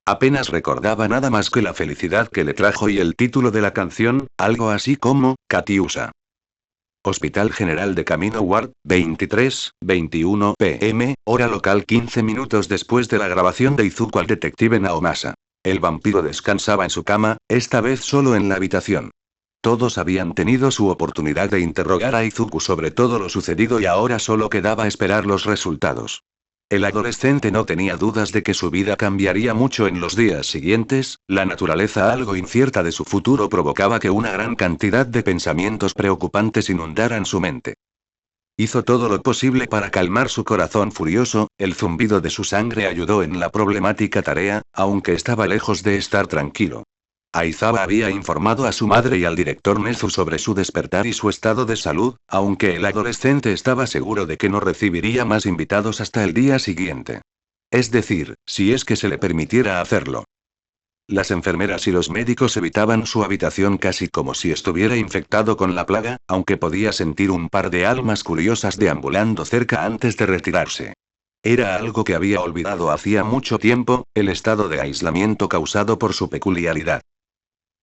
Apenas recordaba nada más que la felicidad que le trajo y el título de la canción, algo así como, Katiusa. Hospital General de Camino Ward, 23:21 p.m., hora local 15 minutos después de la grabación de Izuku al detective Naomasa. El vampiro descansaba en su cama, esta vez solo en la habitación. Todos habían tenido su oportunidad de interrogar a Izuku sobre todo lo sucedido y ahora solo quedaba esperar los resultados. El adolescente no tenía dudas de que su vida cambiaría mucho en los días siguientes, la naturaleza algo incierta de su futuro provocaba que una gran cantidad de pensamientos preocupantes inundaran su mente. Hizo todo lo posible para calmar su corazón furioso, el zumbido de su sangre ayudó en la problemática tarea, aunque estaba lejos de estar tranquilo. Aizawa había informado a su madre y al director Nezu sobre su despertar y su estado de salud, aunque el adolescente estaba seguro de que no recibiría más invitados hasta el día siguiente. Es decir, si es que se le permitiera hacerlo. Las enfermeras y los médicos evitaban su habitación casi como si estuviera infectado con la plaga, aunque podía sentir un par de almas curiosas deambulando cerca antes de retirarse. Era algo que había olvidado hacía mucho tiempo, el estado de aislamiento causado por su peculiaridad.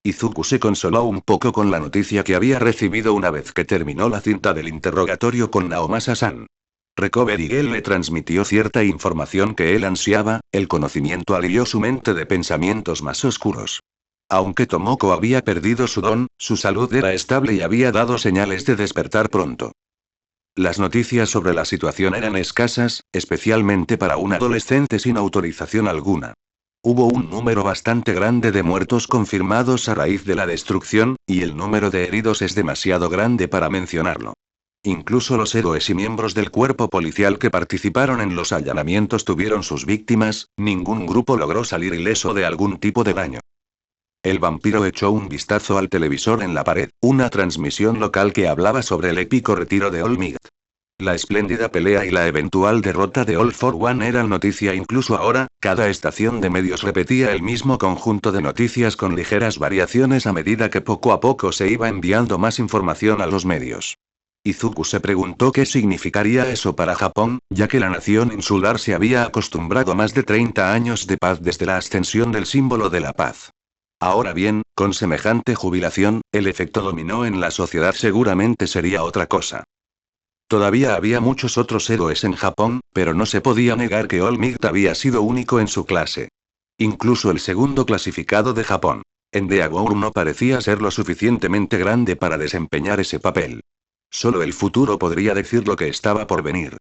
Izuku se consoló un poco con la noticia que había recibido una vez que terminó la cinta del interrogatorio con Naomasa-san. Recovery Girl le transmitió cierta información que él ansiaba, el conocimiento alivió su mente de pensamientos más oscuros. Aunque Tomoko había perdido su don, su salud era estable y había dado señales de despertar pronto. Las noticias sobre la situación eran escasas, especialmente para un adolescente sin autorización alguna. Hubo un número bastante grande de muertos confirmados a raíz de la destrucción, y el número de heridos es demasiado grande para mencionarlo. Incluso los héroes y miembros del cuerpo policial que participaron en los allanamientos tuvieron sus víctimas, ningún grupo logró salir ileso de algún tipo de daño. El vampiro echó un vistazo al televisor en la pared, una transmisión local que hablaba sobre el épico retiro de All Might. La espléndida pelea y la eventual derrota de All for One eran noticia incluso ahora, cada estación de medios repetía el mismo conjunto de noticias con ligeras variaciones a medida que poco a poco se iba enviando más información a los medios. Izuku se preguntó qué significaría eso para Japón, ya que la nación insular se había acostumbrado a más de 30 años de paz desde la ascensión del símbolo de la paz. Ahora bien, con semejante jubilación, el efecto dominó en la sociedad seguramente sería otra cosa. Todavía había muchos otros héroes en Japón, pero no se podía negar que All Might había sido único en su clase. Incluso el segundo clasificado de Japón. Endeavor no parecía ser lo suficientemente grande para desempeñar ese papel. Solo el futuro podría decir lo que estaba por venir.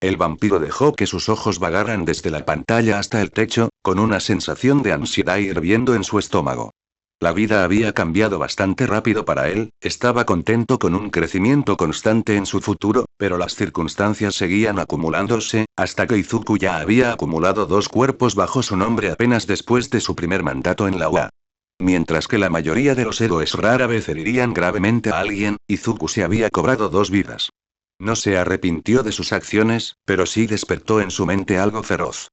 El vampiro dejó que sus ojos vagaran desde la pantalla hasta el techo, con una sensación de ansiedad hirviendo en su estómago. La vida había cambiado bastante rápido para él, estaba contento con un crecimiento constante en su futuro, pero las circunstancias seguían acumulándose, hasta que Izuku ya había acumulado 2 cuerpos bajo su nombre apenas después de su primer mandato en la UA. Mientras que la mayoría de los héroes rara vez herirían gravemente a alguien, Izuku se había cobrado 2 vidas. No se arrepintió de sus acciones, pero sí despertó en su mente algo feroz.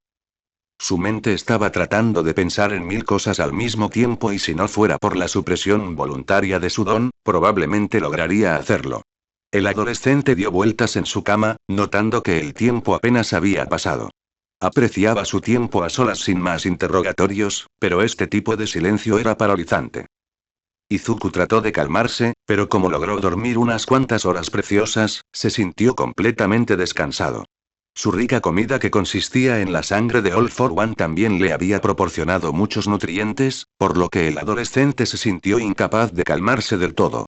Su mente estaba tratando de pensar en 1000 cosas al mismo tiempo y si no fuera por la supresión voluntaria de su don, probablemente lograría hacerlo. El adolescente dio vueltas en su cama, notando que el tiempo apenas había pasado. Apreciaba su tiempo a solas sin más interrogatorios, pero este tipo de silencio era paralizante. Izuku trató de calmarse, pero como logró dormir unas cuantas horas preciosas, se sintió completamente descansado. Su rica comida que consistía en la sangre de All for One también le había proporcionado muchos nutrientes, por lo que el adolescente se sintió incapaz de calmarse del todo.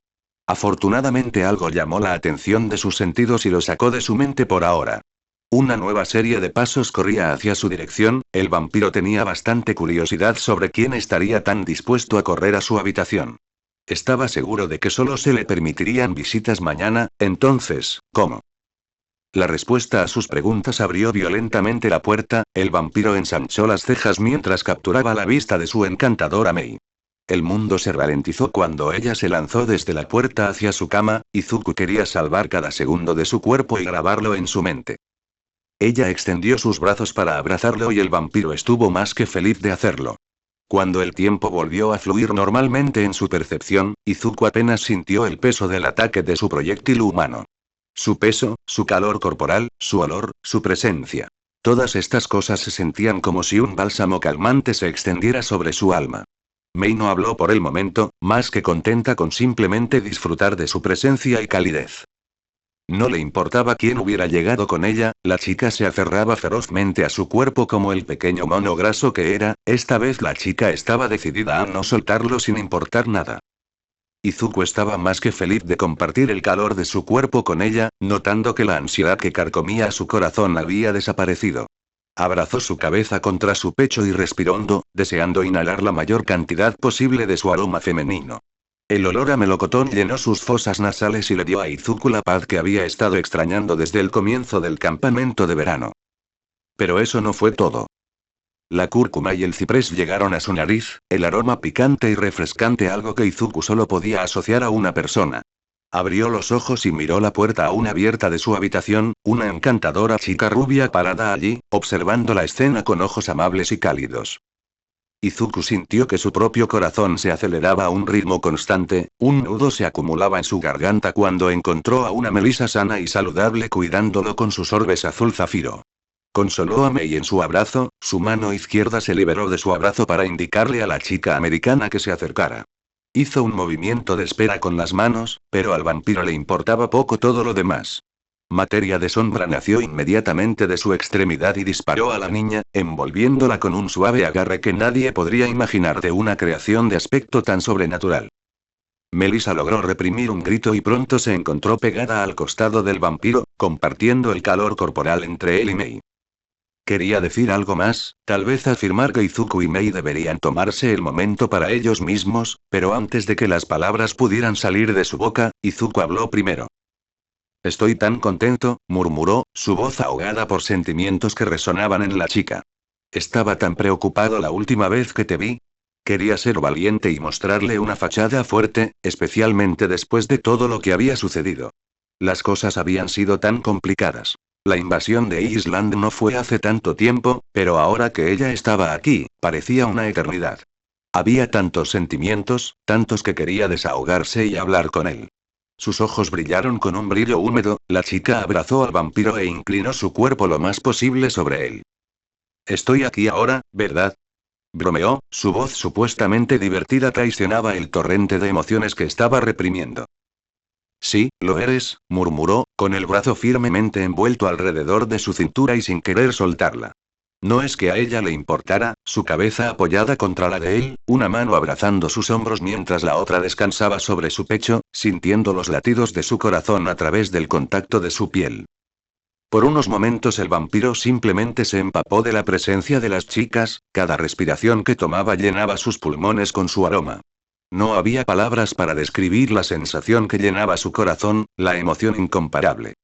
Afortunadamente algo llamó la atención de sus sentidos y lo sacó de su mente por ahora. Una nueva serie de pasos corría hacia su dirección, el vampiro tenía bastante curiosidad sobre quién estaría tan dispuesto a correr a su habitación. Estaba seguro de que solo se le permitirían visitas mañana, entonces, ¿cómo? La respuesta a sus preguntas abrió violentamente la puerta, el vampiro ensanchó las cejas mientras capturaba la vista de su encantadora Mei. El mundo se ralentizó cuando ella se lanzó desde la puerta hacia su cama, Izuku quería salvar cada segundo de su cuerpo y grabarlo en su mente. Ella extendió sus brazos para abrazarlo y el vampiro estuvo más que feliz de hacerlo. Cuando el tiempo volvió a fluir normalmente en su percepción, Izuku apenas sintió el peso del ataque de su proyectil humano. Su peso, su calor corporal, su olor, su presencia. Todas estas cosas se sentían como si un bálsamo calmante se extendiera sobre su alma. Mei no habló por el momento, más que contenta con simplemente disfrutar de su presencia y calidez. No le importaba quién hubiera llegado con ella, la chica se aferraba ferozmente a su cuerpo como el pequeño mono graso que era, esta vez la chica estaba decidida a no soltarlo sin importar nada. Izuku estaba más que feliz de compartir el calor de su cuerpo con ella, notando que la ansiedad que carcomía su corazón había desaparecido. Abrazó su cabeza contra su pecho y respiró hondo, deseando inhalar la mayor cantidad posible de su aroma femenino. El olor a melocotón llenó sus fosas nasales y le dio a Izuku la paz que había estado extrañando desde el comienzo del campamento de verano. Pero eso no fue todo. La cúrcuma y el ciprés llegaron a su nariz, el aroma picante y refrescante, algo que Izuku solo podía asociar a una persona. Abrió los ojos y miró la puerta aún abierta de su habitación, una encantadora chica rubia parada allí, observando la escena con ojos amables y cálidos. Izuku sintió que su propio corazón se aceleraba a un ritmo constante, un nudo se acumulaba en su garganta cuando encontró a una Melissa sana y saludable cuidándolo con sus orbes azul zafiro. Consoló a Mei en su abrazo, su mano izquierda se liberó de su abrazo para indicarle a la chica americana que se acercara. Hizo un movimiento de espera con las manos, pero al vampiro le importaba poco todo lo demás. Materia de sombra nació inmediatamente de su extremidad y disparó a la niña, envolviéndola con un suave agarre que nadie podría imaginar de una creación de aspecto tan sobrenatural. Melissa logró reprimir un grito y pronto se encontró pegada al costado del vampiro, compartiendo el calor corporal entre él y Mei. Quería decir algo más, tal vez afirmar que Izuku y Mei deberían tomarse el momento para ellos mismos, pero antes de que las palabras pudieran salir de su boca, Izuku habló primero. Estoy tan contento, murmuró, su voz ahogada por sentimientos que resonaban en la chica. Estaba tan preocupado la última vez que te vi. Quería ser valiente y mostrarle una fachada fuerte, especialmente después de todo lo que había sucedido. Las cosas habían sido tan complicadas. La invasión de Island no fue hace tanto tiempo, pero ahora que ella estaba aquí, parecía una eternidad. Había tantos sentimientos, tantos que quería desahogarse y hablar con él. Sus ojos brillaron con un brillo húmedo, la chica abrazó al vampiro e inclinó su cuerpo lo más posible sobre él. Estoy aquí ahora, ¿verdad? Bromeó, su voz supuestamente divertida traicionaba el torrente de emociones que estaba reprimiendo. Sí, lo eres, murmuró, con el brazo firmemente envuelto alrededor de su cintura y sin querer soltarla. No es que a ella le importara, su cabeza apoyada contra la de él, una mano abrazando sus hombros mientras la otra descansaba sobre su pecho, sintiendo los latidos de su corazón a través del contacto de su piel. Por unos momentos el vampiro simplemente se empapó de la presencia de las chicas, cada respiración que tomaba llenaba sus pulmones con su aroma. No había palabras para describir la sensación que llenaba su corazón, la emoción incomparable.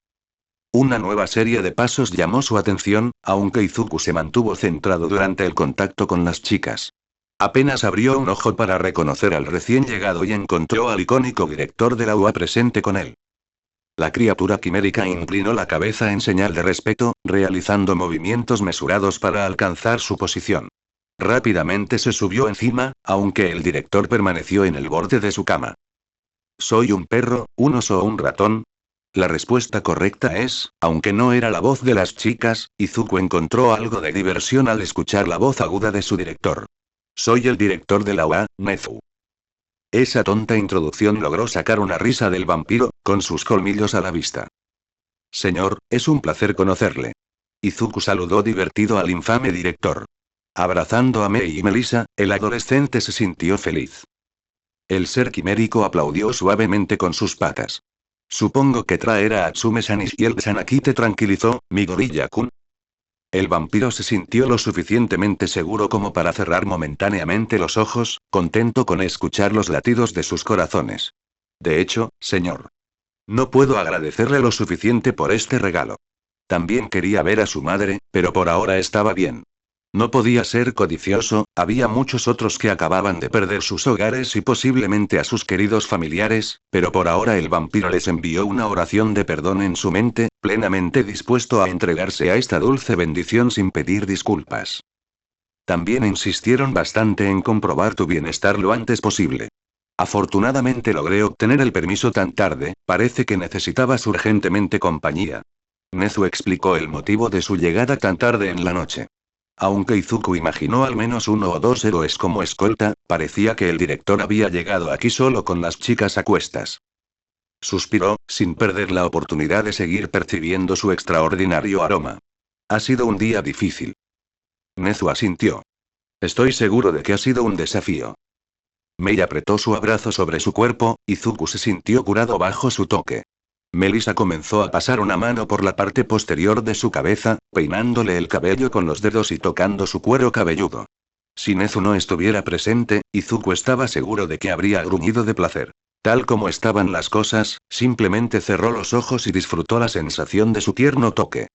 Una nueva serie de pasos llamó su atención, aunque Izuku se mantuvo centrado durante el contacto con las chicas. Apenas abrió un ojo para reconocer al recién llegado y encontró al icónico director de la UA presente con él. La criatura quimérica inclinó la cabeza en señal de respeto, realizando movimientos mesurados para alcanzar su posición. Rápidamente se subió encima, aunque el director permaneció en el borde de su cama. ¿Soy un perro, un oso o un ratón? La respuesta correcta es, aunque no era la voz de las chicas, Izuku encontró algo de diversión al escuchar la voz aguda de su director. Soy el director de la UA, Nezu. Esa tonta introducción logró sacar una risa del vampiro, con sus colmillos a la vista. Señor, es un placer conocerle. Izuku saludó divertido al infame director. Abrazando a Mei y Melissa, el adolescente se sintió feliz. El ser quimérico aplaudió suavemente con sus patas. Supongo que traer a Atsume-san y Shield-san aquí te tranquilizó, Midoriya-kun. El vampiro se sintió lo suficientemente seguro como para cerrar momentáneamente los ojos, contento con escuchar los latidos de sus corazones. De hecho, señor. No puedo agradecerle lo suficiente por este regalo. También quería ver a su madre, pero por ahora estaba bien. No podía ser codicioso, había muchos otros que acababan de perder sus hogares y posiblemente a sus queridos familiares, pero por ahora el vampiro les envió una oración de perdón en su mente, plenamente dispuesto a entregarse a esta dulce bendición sin pedir disculpas. También insistieron bastante en comprobar tu bienestar lo antes posible. Afortunadamente logré obtener el permiso tan tarde, parece que necesitabas urgentemente compañía. Nezu explicó el motivo de su llegada tan tarde en la noche. Aunque Izuku imaginó al menos uno o dos héroes como escolta, parecía que el director había llegado aquí solo con las chicas a cuestas. Suspiró, sin perder la oportunidad de seguir percibiendo su extraordinario aroma. Ha sido un día difícil. Nezu asintió. Estoy seguro de que ha sido un desafío. Mei apretó su abrazo sobre su cuerpo, y Izuku se sintió curado bajo su toque. Melissa comenzó a pasar una mano por la parte posterior de su cabeza, peinándole el cabello con los dedos y tocando su cuero cabelludo. Si Nezu no estuviera presente, Izuku estaba seguro de que habría gruñido de placer. Tal como estaban las cosas, simplemente cerró los ojos y disfrutó la sensación de su tierno toque.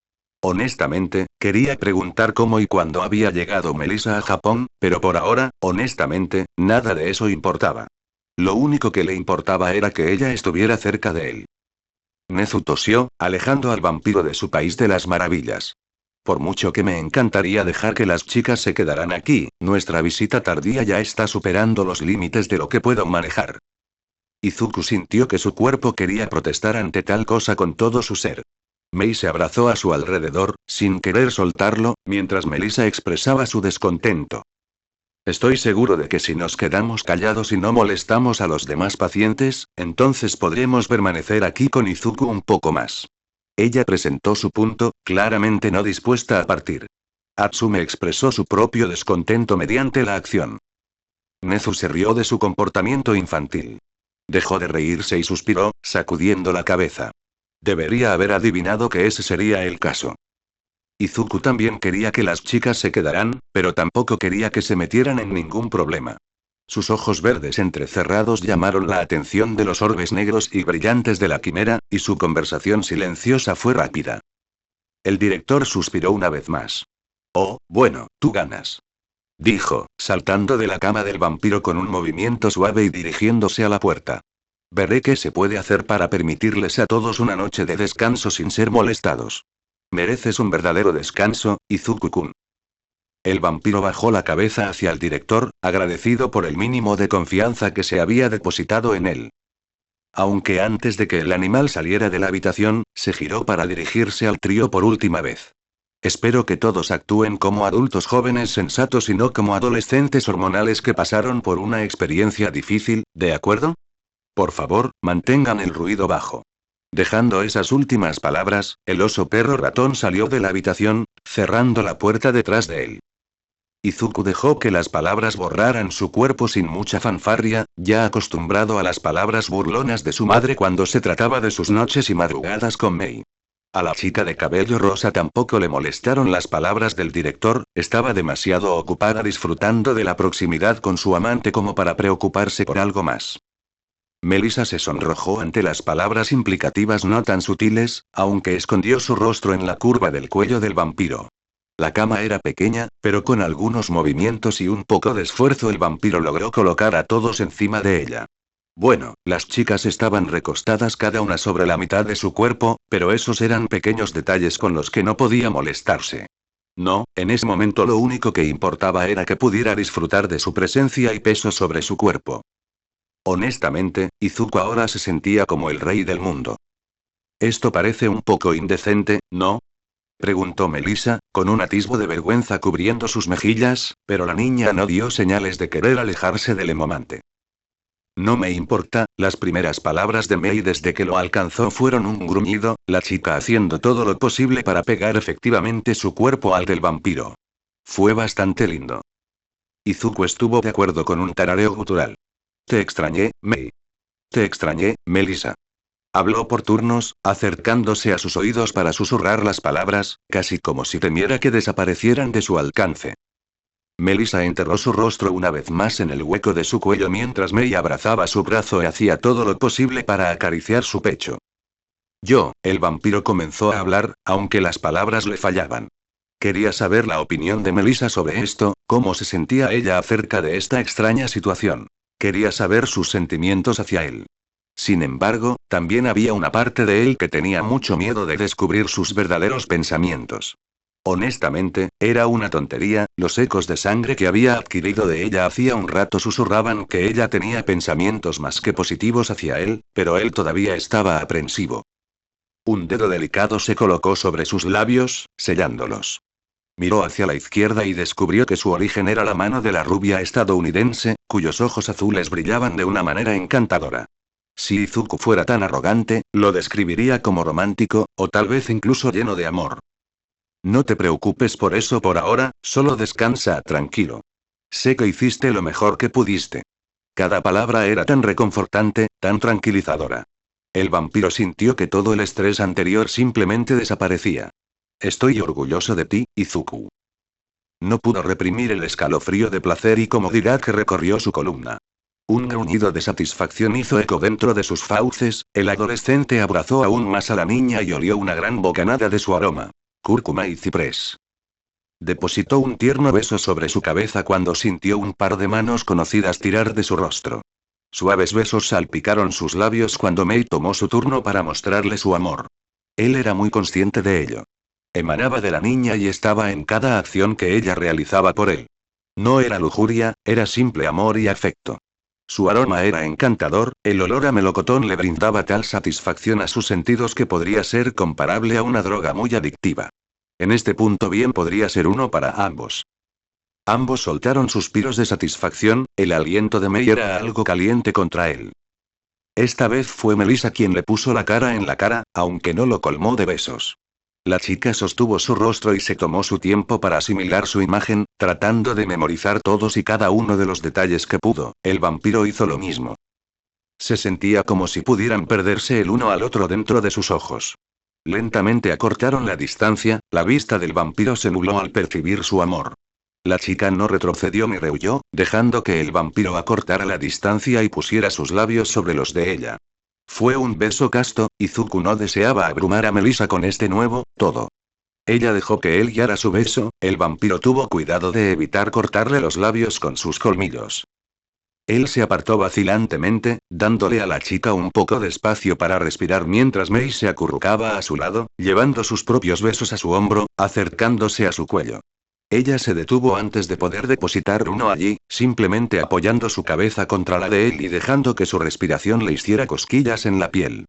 Honestamente, quería preguntar cómo y cuándo había llegado Melissa a Japón, pero por ahora, honestamente, nada de eso importaba. Lo único que le importaba era que ella estuviera cerca de él. Nezu tosió, alejando al vampiro de su país de las maravillas. Por mucho que me encantaría dejar que las chicas se quedaran aquí, nuestra visita tardía ya está superando los límites de lo que puedo manejar. Izuku sintió que su cuerpo quería protestar ante tal cosa con todo su ser. Mei se abrazó a su alrededor, sin querer soltarlo, mientras Melissa expresaba su descontento. Estoy seguro de que si nos quedamos callados y no molestamos a los demás pacientes, entonces podremos permanecer aquí con Izuku un poco más. Ella presentó su punto, claramente no dispuesta a partir. Atsume expresó su propio descontento mediante la acción. Nezu se rió de su comportamiento infantil. Dejó de reírse y suspiró, sacudiendo la cabeza. Debería haber adivinado que ese sería el caso. Izuku también quería que las chicas se quedaran, pero tampoco quería que se metieran en ningún problema. Sus ojos verdes entrecerrados llamaron la atención de los orbes negros y brillantes de la quimera, y su conversación silenciosa fue rápida. El director suspiró una vez más. Oh, bueno, tú ganas. Dijo, saltando de la cama del vampiro con un movimiento suave y dirigiéndose a la puerta. Veré qué se puede hacer para permitirles a todos una noche de descanso sin ser molestados. Mereces un verdadero descanso, Izuku-kun. El vampiro bajó la cabeza hacia el director, agradecido por el mínimo de confianza que se había depositado en él. Aunque antes de que el animal saliera de la habitación, se giró para dirigirse al trío por última vez. Espero que todos actúen como adultos jóvenes sensatos y no como adolescentes hormonales que pasaron por una experiencia difícil, ¿de acuerdo? Por favor, mantengan el ruido bajo. Dejando esas últimas palabras, el oso perro ratón salió de la habitación, cerrando la puerta detrás de él. Izuku dejó que las palabras borraran su cuerpo sin mucha fanfarria, ya acostumbrado a las palabras burlonas de su madre cuando se trataba de sus noches y madrugadas con Mei. A la chica de cabello rosa tampoco le molestaron las palabras del director, estaba demasiado ocupada disfrutando de la proximidad con su amante como para preocuparse por algo más. Melissa se sonrojó ante las palabras implicativas no tan sutiles, aunque escondió su rostro en la curva del cuello del vampiro. La cama era pequeña, pero con algunos movimientos y un poco de esfuerzo el vampiro logró colocar a todos encima de ella. Bueno, las chicas estaban recostadas cada una sobre la mitad de su cuerpo, pero esos eran pequeños detalles con los que no podía molestarse. No, en ese momento lo único que importaba era que pudiera disfrutar de su presencia y peso sobre su cuerpo. Honestamente, Izuku ahora se sentía como el rey del mundo. Esto parece un poco indecente, ¿no? Preguntó Melissa, con un atisbo de vergüenza cubriendo sus mejillas, pero la niña no dio señales de querer alejarse del emomante. No me importa, las primeras palabras de Mei desde que lo alcanzó fueron un gruñido, la chica haciendo todo lo posible para pegar efectivamente su cuerpo al del vampiro. Fue bastante lindo. Izuku estuvo de acuerdo con un tarareo gutural. Te extrañé, Mei. Te extrañé, Melissa. Habló por turnos, acercándose a sus oídos para susurrar las palabras, casi como si temiera que desaparecieran de su alcance. Melissa enterró su rostro una vez más en el hueco de su cuello mientras Mei abrazaba su brazo y hacía todo lo posible para acariciar su pecho. El vampiro comenzó a hablar, aunque las palabras le fallaban. Quería saber la opinión de Melissa sobre esto, cómo se sentía ella acerca de esta extraña situación. Quería saber sus sentimientos hacia él. Sin embargo, también había una parte de él que tenía mucho miedo de descubrir sus verdaderos pensamientos. Honestamente, era una tontería, los ecos de sangre que había adquirido de ella hacía un rato susurraban que ella tenía pensamientos más que positivos hacia él, pero él todavía estaba aprensivo. Un dedo delicado se colocó sobre sus labios, sellándolos. Miró hacia la izquierda y descubrió que su origen era la mano de la rubia estadounidense, cuyos ojos azules brillaban de una manera encantadora. Si Izuku fuera tan arrogante, lo describiría como romántico, o tal vez incluso lleno de amor. No te preocupes por eso por ahora, solo descansa tranquilo. Sé que hiciste lo mejor que pudiste. Cada palabra era tan reconfortante, tan tranquilizadora. El vampiro sintió que todo el estrés anterior simplemente desaparecía. Estoy orgulloso de ti, Izuku. No pudo reprimir el escalofrío de placer y comodidad que recorrió su columna. Un gruñido de satisfacción hizo eco dentro de sus fauces, el adolescente abrazó aún más a la niña y olió una gran bocanada de su aroma. Cúrcuma y ciprés. Depositó un tierno beso sobre su cabeza cuando sintió un par de manos conocidas tirar de su rostro. Suaves besos salpicaron sus labios cuando Mei tomó su turno para mostrarle su amor. Él era muy consciente de ello. Emanaba de la niña y estaba en cada acción que ella realizaba por él. No era lujuria, era simple amor y afecto. Su aroma era encantador, el olor a melocotón le brindaba tal satisfacción a sus sentidos que podría ser comparable a una droga muy adictiva. En este punto bien podría ser uno para ambos. Ambos soltaron suspiros de satisfacción, el aliento de Mei era algo caliente contra él. Esta vez fue Melissa quien le puso la cara en la cara, aunque no lo colmó de besos. La chica sostuvo su rostro y se tomó su tiempo para asimilar su imagen, tratando de memorizar todos y cada uno de los detalles que pudo. El vampiro hizo lo mismo. Se sentía como si pudieran perderse el uno al otro dentro de sus ojos. Lentamente acortaron la distancia, la vista del vampiro se nubló al percibir su amor. La chica no retrocedió ni rehuyó, dejando que el vampiro acortara la distancia y pusiera sus labios sobre los de ella. Fue un beso casto, Izuku no deseaba abrumar a Melissa con este nuevo todo. Ella dejó que él guiara su beso, el vampiro tuvo cuidado de evitar cortarle los labios con sus colmillos. Él se apartó vacilantemente, dándole a la chica un poco de espacio para respirar mientras Mei se acurrucaba a su lado, llevando sus propios besos a su hombro, acercándose a su cuello. Ella se detuvo antes de poder depositar uno allí, simplemente apoyando su cabeza contra la de él y dejando que su respiración le hiciera cosquillas en la piel.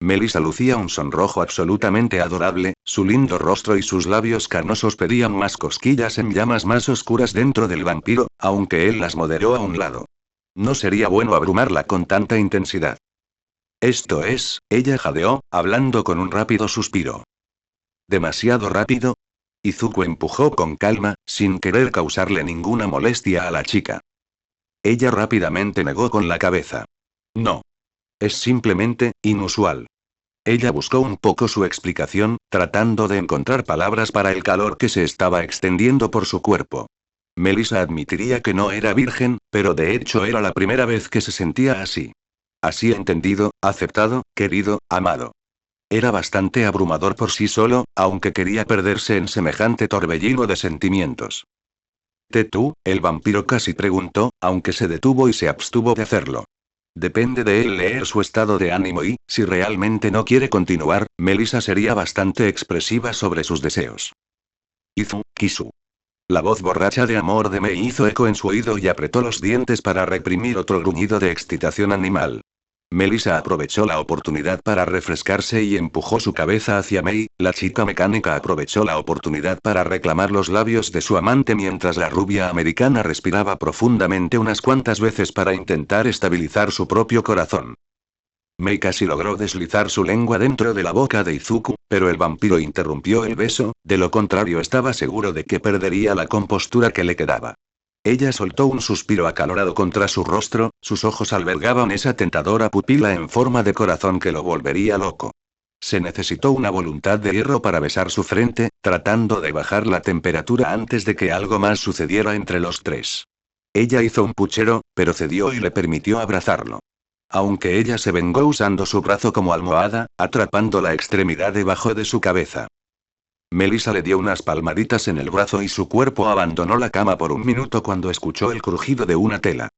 Melissa lucía un sonrojo absolutamente adorable, su lindo rostro y sus labios carnosos pedían más cosquillas en llamas más oscuras dentro del vampiro, aunque él las moderó a un lado. No sería bueno abrumarla con tanta intensidad. Esto es, ella jadeó, hablando con un rápido suspiro. ¿Demasiado rápido? Izuku empujó con calma, sin querer causarle ninguna molestia a la chica. Ella rápidamente negó con la cabeza. No. Es simplemente, inusual. Ella buscó un poco su explicación, tratando de encontrar palabras para el calor que se estaba extendiendo por su cuerpo. Melissa admitiría que no era virgen, pero de hecho era la primera vez que se sentía así. Así entendido, aceptado, querido, amado. Era bastante abrumador por sí solo, aunque quería perderse en semejante torbellino de sentimientos. ¿Tú, el vampiro casi preguntó, aunque se detuvo y se abstuvo de hacerlo? Depende de él leer su estado de ánimo y, si realmente no quiere continuar, Melissa sería bastante expresiva sobre sus deseos. Kisu. La voz borracha de amor de Mei hizo eco en su oído y apretó los dientes para reprimir otro gruñido de excitación animal. Melissa aprovechó la oportunidad para refrescarse y empujó su cabeza hacia Mei. La chica mecánica aprovechó la oportunidad para reclamar los labios de su amante mientras la rubia americana respiraba profundamente unas cuantas veces para intentar estabilizar su propio corazón. Mei casi logró deslizar su lengua dentro de la boca de Izuku, pero el vampiro interrumpió el beso, de lo contrario estaba seguro de que perdería la compostura que le quedaba. Ella soltó un suspiro acalorado contra su rostro, sus ojos albergaban esa tentadora pupila en forma de corazón que lo volvería loco. Se necesitó una voluntad de hierro para besar su frente, tratando de bajar la temperatura antes de que algo más sucediera entre los tres. Ella hizo un puchero, pero cedió y le permitió abrazarlo. Aunque ella se vengó usando su brazo como almohada, atrapando la extremidad debajo de su cabeza. Melissa le dio unas palmaditas en el brazo y su cuerpo abandonó la cama por un minuto cuando escuchó el crujido de una tela.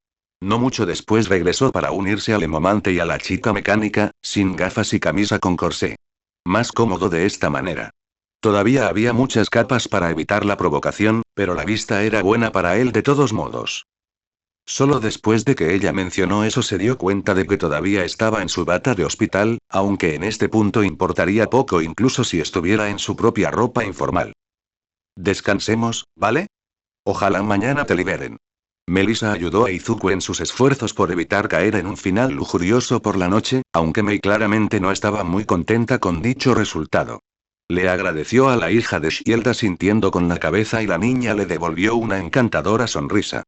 No mucho después regresó para unirse al emomante y a la chica mecánica, sin gafas y camisa con corsé. Más cómodo de esta manera. Todavía había muchas capas para evitar la provocación, pero la vista era buena para él de todos modos. Solo después de que ella mencionó eso se dio cuenta de que todavía estaba en su bata de hospital, aunque en este punto importaría poco incluso si estuviera en su propia ropa informal. Descansemos, ¿vale? Ojalá mañana te liberen. Melissa ayudó a Izuku en sus esfuerzos por evitar caer en un final lujurioso por la noche, aunque Mei claramente no estaba muy contenta con dicho resultado. Le agradeció a la hija de Shielda sintiendo con la cabeza y la niña le devolvió una encantadora sonrisa.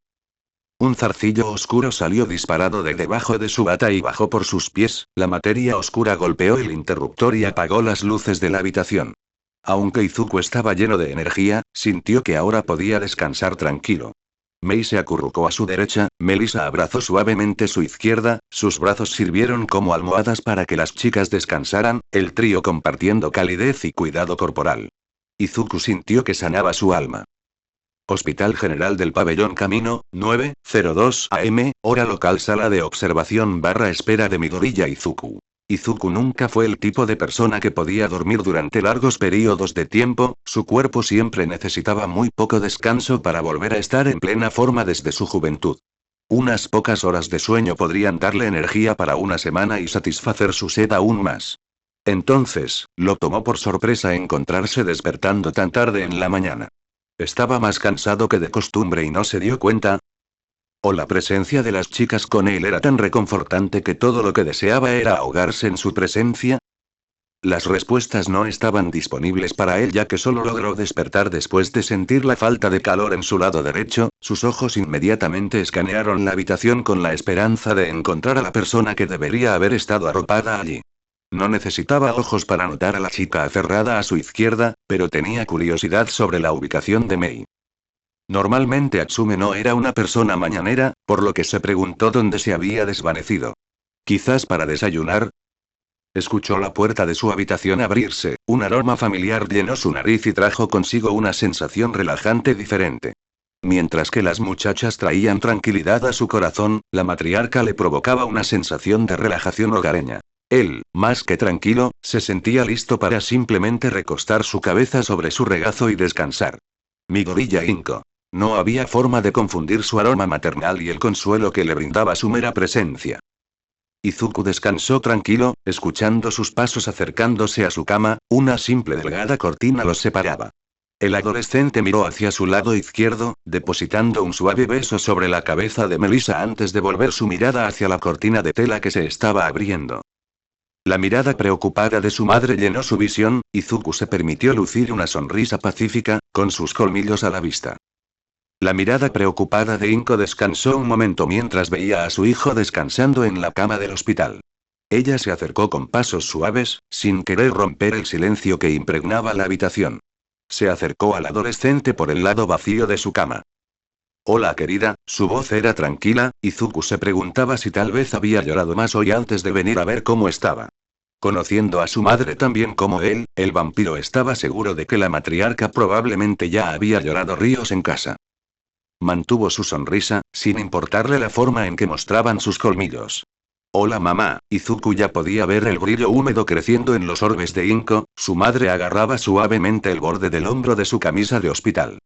Un zarcillo oscuro salió disparado de debajo de su bata y bajó por sus pies, la materia oscura golpeó el interruptor y apagó las luces de la habitación. Aunque Izuku estaba lleno de energía, sintió que ahora podía descansar tranquilo. Mei se acurrucó a su derecha, Melissa abrazó suavemente su izquierda, sus brazos sirvieron como almohadas para que las chicas descansaran, el trío compartiendo calidez y cuidado corporal. Izuku sintió que sanaba su alma. Hospital General del Pabellón Camino, 9:02 am, hora local sala de observación / espera de Midoriya Izuku. Izuku nunca fue el tipo de persona que podía dormir durante largos periodos de tiempo, su cuerpo siempre necesitaba muy poco descanso para volver a estar en plena forma desde su juventud. Unas pocas horas de sueño podrían darle energía para una semana y satisfacer su sed aún más. Entonces, lo tomó por sorpresa encontrarse despertando tan tarde en la mañana. Estaba más cansado que de costumbre y no se dio cuenta. O la presencia de las chicas con él era tan reconfortante que todo lo que deseaba era ahogarse en su presencia. Las respuestas no estaban disponibles para él ya que solo logró despertar después de sentir la falta de calor en su lado derecho, sus ojos inmediatamente escanearon la habitación con la esperanza de encontrar a la persona que debería haber estado arropada allí. No necesitaba ojos para notar a la chica aferrada a su izquierda, pero tenía curiosidad sobre la ubicación de Mei. Normalmente Atsume no era una persona mañanera, por lo que se preguntó dónde se había desvanecido. ¿Quizás para desayunar? Escuchó la puerta de su habitación abrirse, un aroma familiar llenó su nariz y trajo consigo una sensación relajante diferente. Mientras que las muchachas traían tranquilidad a su corazón, la matriarca le provocaba una sensación de relajación hogareña. Él, más que tranquilo, se sentía listo para simplemente recostar su cabeza sobre su regazo y descansar. Midoriya Inko. No había forma de confundir su aroma maternal y el consuelo que le brindaba su mera presencia. Izuku descansó tranquilo, escuchando sus pasos acercándose a su cama, una simple delgada cortina los separaba. El adolescente miró hacia su lado izquierdo, depositando un suave beso sobre la cabeza de Melissa antes de volver su mirada hacia la cortina de tela que se estaba abriendo. La mirada preocupada de su madre llenó su visión, Izuku se permitió lucir una sonrisa pacífica, con sus colmillos a la vista. La mirada preocupada de Inko descansó un momento mientras veía a su hijo descansando en la cama del hospital. Ella se acercó con pasos suaves, sin querer romper el silencio que impregnaba la habitación. Se acercó al adolescente por el lado vacío de su cama. Hola querida, su voz era tranquila, Izuku se preguntaba si tal vez había llorado más hoy antes de venir a ver cómo estaba. Conociendo a su madre tan bien como él, el vampiro estaba seguro de que la matriarca probablemente ya había llorado ríos en casa. Mantuvo su sonrisa, sin importarle la forma en que mostraban sus colmillos. Hola mamá, Izuku ya podía ver el brillo húmedo creciendo en los orbes de Inko, su madre agarraba suavemente el borde del hombro de su camisa de hospital.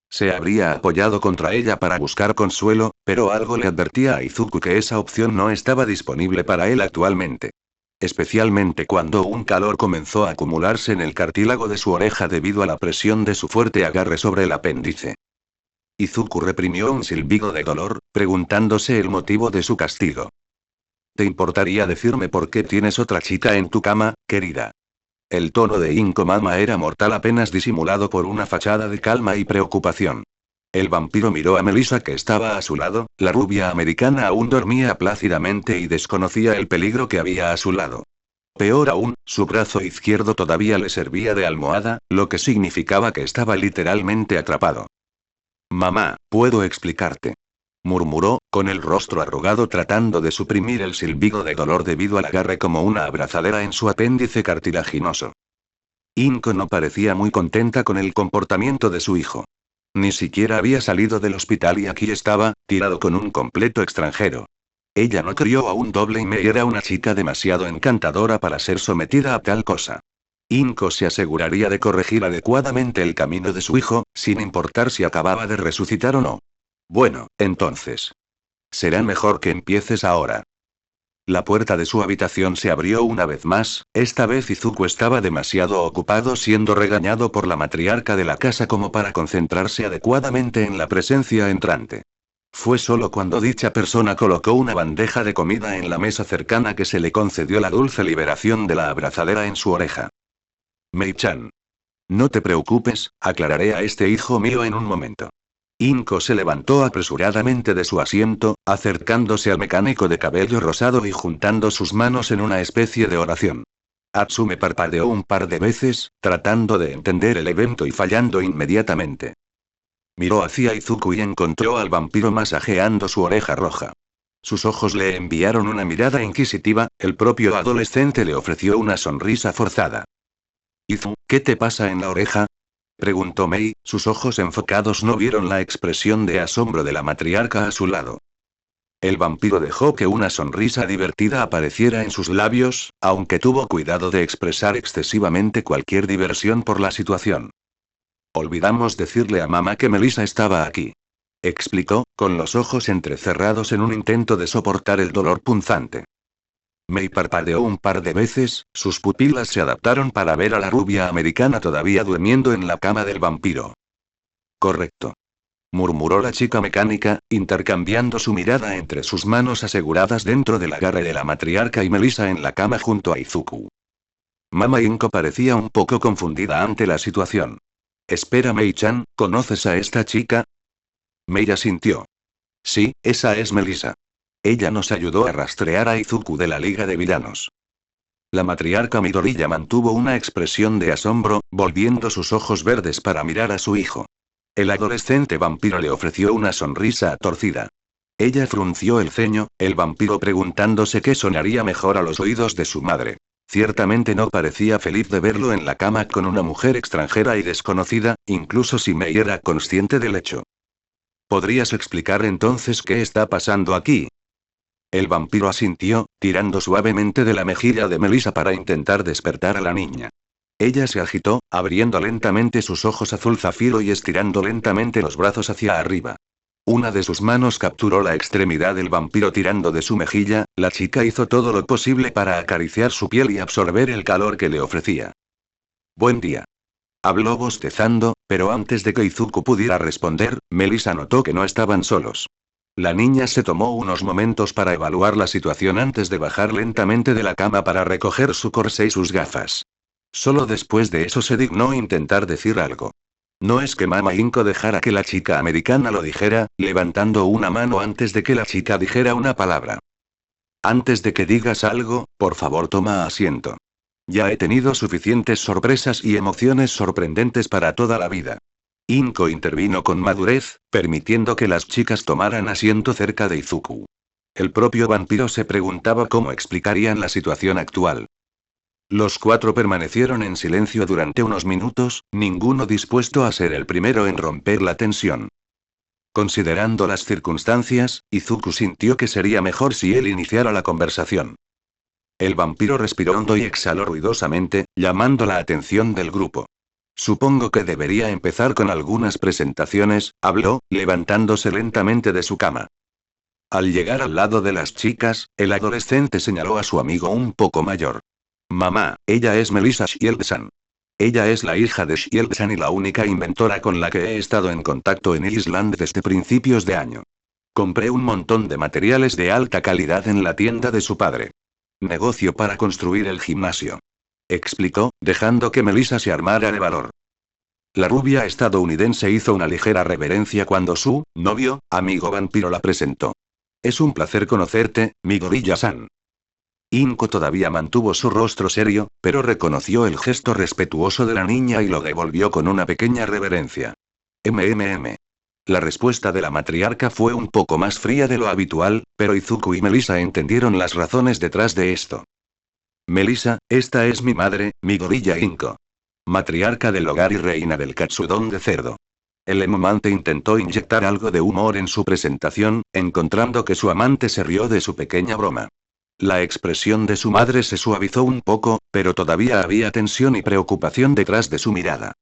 Se habría apoyado contra ella para buscar consuelo, pero algo le advertía a Izuku que esa opción no estaba disponible para él actualmente. Especialmente cuando un calor comenzó a acumularse en el cartílago de su oreja debido a la presión de su fuerte agarre sobre el apéndice. Izuku reprimió un silbido de dolor, preguntándose el motivo de su castigo. ¿Te importaría decirme por qué tienes otra chica en tu cama, querida? El tono de Inko Mama era mortal apenas disimulado por una fachada de calma y preocupación. El vampiro miró a Melissa que estaba a su lado, la rubia americana aún dormía plácidamente y desconocía el peligro que había a su lado. Peor aún, su brazo izquierdo todavía le servía de almohada, lo que significaba que estaba literalmente atrapado. Mamá, ¿puedo explicarte?, murmuró, con el rostro arrugado tratando de suprimir el silbido de dolor debido al agarre como una abrazadera en su apéndice cartilaginoso. Inko no parecía muy contenta con el comportamiento de su hijo. Ni siquiera había salido del hospital y aquí estaba, tirado con un completo extranjero. Ella no crió a un doble y Mei era una chica demasiado encantadora para ser sometida a tal cosa. Inko se aseguraría de corregir adecuadamente el camino de su hijo, sin importar si acababa de resucitar o no. Bueno, entonces. Será mejor que empieces ahora. La puerta de su habitación se abrió una vez más, esta vez Izuku estaba demasiado ocupado siendo regañado por la matriarca de la casa como para concentrarse adecuadamente en la presencia entrante. Fue solo cuando dicha persona colocó una bandeja de comida en la mesa cercana que se le concedió la dulce liberación de la abrazadera en su oreja. Mei-chan. No te preocupes, aclararé a este hijo mío en un momento. Inko se levantó apresuradamente de su asiento, acercándose al mecánico de cabello rosado y juntando sus manos en una especie de oración. Atsume parpadeó un par de veces, tratando de entender el evento y fallando inmediatamente. Miró hacia Izuku y encontró al vampiro masajeando su oreja roja. Sus ojos le enviaron una mirada inquisitiva, el propio adolescente le ofreció una sonrisa forzada. Izu, ¿qué te pasa en la oreja?, preguntó Mei, sus ojos enfocados no vieron la expresión de asombro de la matriarca a su lado. El vampiro dejó que una sonrisa divertida apareciera en sus labios, aunque tuvo cuidado de expresar excesivamente cualquier diversión por la situación. Olvidamos decirle a mamá que Melissa estaba aquí, explicó, con los ojos entrecerrados en un intento de soportar el dolor punzante. Mei parpadeó un par de veces, sus pupilas se adaptaron para ver a la rubia americana todavía durmiendo en la cama del vampiro. Correcto, murmuró la chica mecánica, intercambiando su mirada entre sus manos aseguradas dentro del agarre de la matriarca y Melissa en la cama junto a Izuku. Mama Inko parecía un poco confundida ante la situación. Espera Mei-chan, ¿conoces a esta chica? Mei asintió. Sí, esa es Melissa. Ella nos ayudó a rastrear a Izuku de la Liga de Villanos. La matriarca Midoriya mantuvo una expresión de asombro, volviendo sus ojos verdes para mirar a su hijo. El adolescente vampiro le ofreció una sonrisa torcida. Ella frunció el ceño, el vampiro preguntándose qué sonaría mejor a los oídos de su madre. Ciertamente no parecía feliz de verlo en la cama con una mujer extranjera y desconocida, incluso si Mei era consciente del hecho. ¿Podrías explicar entonces qué está pasando aquí? El vampiro asintió, tirando suavemente de la mejilla de Melissa para intentar despertar a la niña. Ella se agitó, abriendo lentamente sus ojos azul zafiro y estirando lentamente los brazos hacia arriba. Una de sus manos capturó la extremidad del vampiro tirando de su mejilla, la chica hizo todo lo posible para acariciar su piel y absorber el calor que le ofrecía. Buen día. Habló bostezando, pero antes de que Izuku pudiera responder, Melissa notó que no estaban solos. La niña se tomó unos momentos para evaluar la situación antes de bajar lentamente de la cama para recoger su corsé y sus gafas. Solo después de eso se dignó intentar decir algo. No es que Mama Inko dejara que la chica americana lo dijera, levantando una mano antes de que la chica dijera una palabra. Antes de que digas algo, por favor toma asiento. Ya he tenido suficientes sorpresas y emociones sorprendentes para toda la vida. Inko intervino con madurez, permitiendo que las chicas tomaran asiento cerca de Izuku. El propio vampiro se preguntaba cómo explicarían la situación actual. Los cuatro permanecieron en silencio durante unos minutos, ninguno dispuesto a ser el primero en romper la tensión. Considerando las circunstancias, Izuku sintió que sería mejor si él iniciara la conversación. El vampiro respiró hondo y exhaló ruidosamente, llamando la atención del grupo. Supongo que debería empezar con algunas presentaciones, habló, levantándose lentamente de su cama. Al llegar al lado de las chicas, el adolescente señaló a su amigo un poco mayor. Mamá, ella es Melissa Shield-san. Ella es la hija de Shield-san y la única inventora con la que he estado en contacto en Island desde principios de año. Compré un montón de materiales de alta calidad en la tienda de su padre. Negocio para construir el gimnasio. Explicó, dejando que Melissa se armara de valor. La rubia estadounidense hizo una ligera reverencia cuando su novio, amigo vampiro la presentó. Es un placer conocerte, Midoriya-san. Inko todavía mantuvo su rostro serio, pero reconoció el gesto respetuoso de la niña y lo devolvió con una pequeña reverencia. La respuesta de la matriarca fue un poco más fría de lo habitual, pero Izuku y Melissa entendieron las razones detrás de esto. Melissa, esta es mi madre, Midoriya Inko. Matriarca del hogar y reina del katsudon de cerdo. El amante intentó inyectar algo de humor en su presentación, encontrando que su amante se rió de su pequeña broma. La expresión de su madre se suavizó un poco, pero todavía había tensión y preocupación detrás de su mirada.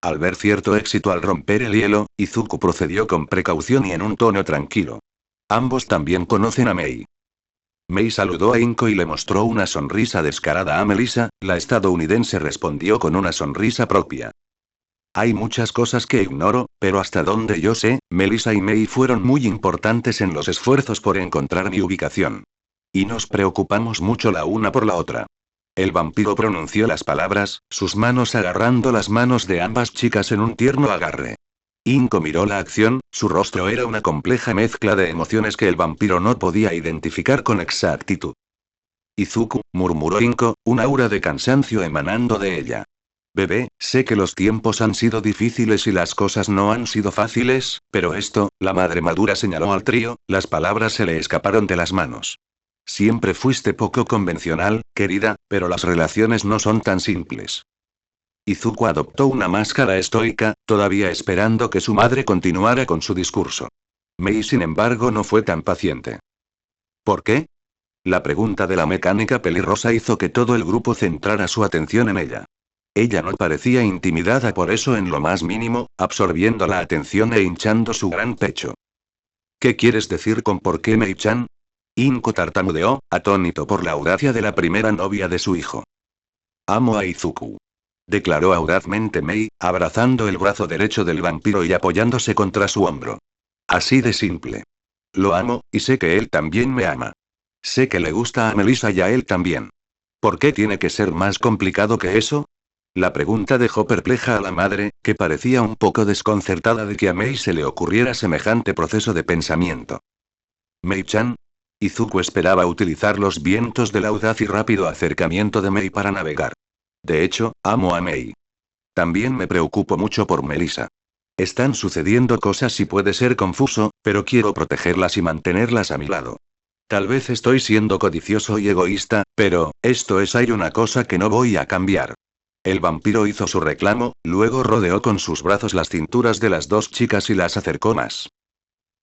Al ver cierto éxito al romper el hielo, Izuku procedió con precaución y en un tono tranquilo. Ambos también conocen a Mei. Mei saludó a Inko y le mostró una sonrisa descarada a Melissa, la estadounidense respondió con una sonrisa propia. Hay muchas cosas que ignoro, pero hasta donde yo sé, Melissa y Mei fueron muy importantes en los esfuerzos por encontrar mi ubicación. Y nos preocupamos mucho la una por la otra. El vampiro pronunció las palabras, sus manos agarrando las manos de ambas chicas en un tierno agarre. Inko miró la acción, su rostro era una compleja mezcla de emociones que el vampiro no podía identificar con exactitud. Izuku, murmuró Inko, un aura de cansancio emanando de ella. Bebé, sé que los tiempos han sido difíciles y las cosas no han sido fáciles, pero esto, la madre madura señaló al trío, las palabras se le escaparon de las manos. Siempre fuiste poco convencional, querida, pero las relaciones no son tan simples. Izuku adoptó una máscara estoica, todavía esperando que su madre continuara con su discurso. Mei, sin embargo, no fue tan paciente. ¿Por qué? La pregunta de la mecánica pelirrosa hizo que todo el grupo centrara su atención en ella. Ella no parecía intimidada por eso en lo más mínimo, absorbiendo la atención e hinchando su gran pecho. ¿Qué quieres decir con por qué Mei-chan? Inko tartamudeó, atónito por la audacia de la primera novia de su hijo. Amo a Izuku. Declaró audazmente Mei, abrazando el brazo derecho del vampiro y apoyándose contra su hombro. Así de simple. Lo amo, y sé que él también me ama. Sé que le gusta a Melissa y a él también. ¿Por qué tiene que ser más complicado que eso? La pregunta dejó perpleja a la madre, que parecía un poco desconcertada de que a Mei se le ocurriera semejante proceso de pensamiento. Mei-chan. Izuku esperaba utilizar los vientos del audaz y rápido acercamiento de Mei para navegar. De hecho, amo a Mei. También me preocupo mucho por Melissa. Están sucediendo cosas y puede ser confuso, pero quiero protegerlas y mantenerlas a mi lado. Tal vez estoy siendo codicioso y egoísta, pero, hay una cosa que no voy a cambiar. El vampiro hizo su reclamo, luego rodeó con sus brazos las cinturas de las dos chicas y las acercó más.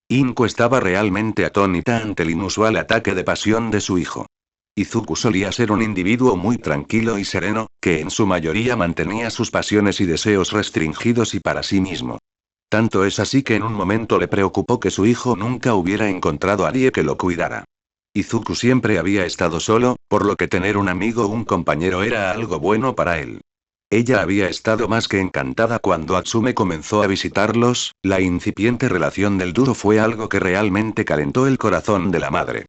Inko estaba realmente atónita ante el inusual ataque de pasión de su hijo. Izuku solía ser un individuo muy tranquilo y sereno, que en su mayoría mantenía sus pasiones y deseos restringidos y para sí mismo. Tanto es así que en un momento le preocupó que su hijo nunca hubiera encontrado a nadie que lo cuidara. Izuku siempre había estado solo, por lo que tener un amigo o un compañero era algo bueno para él. Ella había estado más que encantada cuando Atsume comenzó a visitarlos, la incipiente relación del dúo fue algo que realmente calentó el corazón de la madre.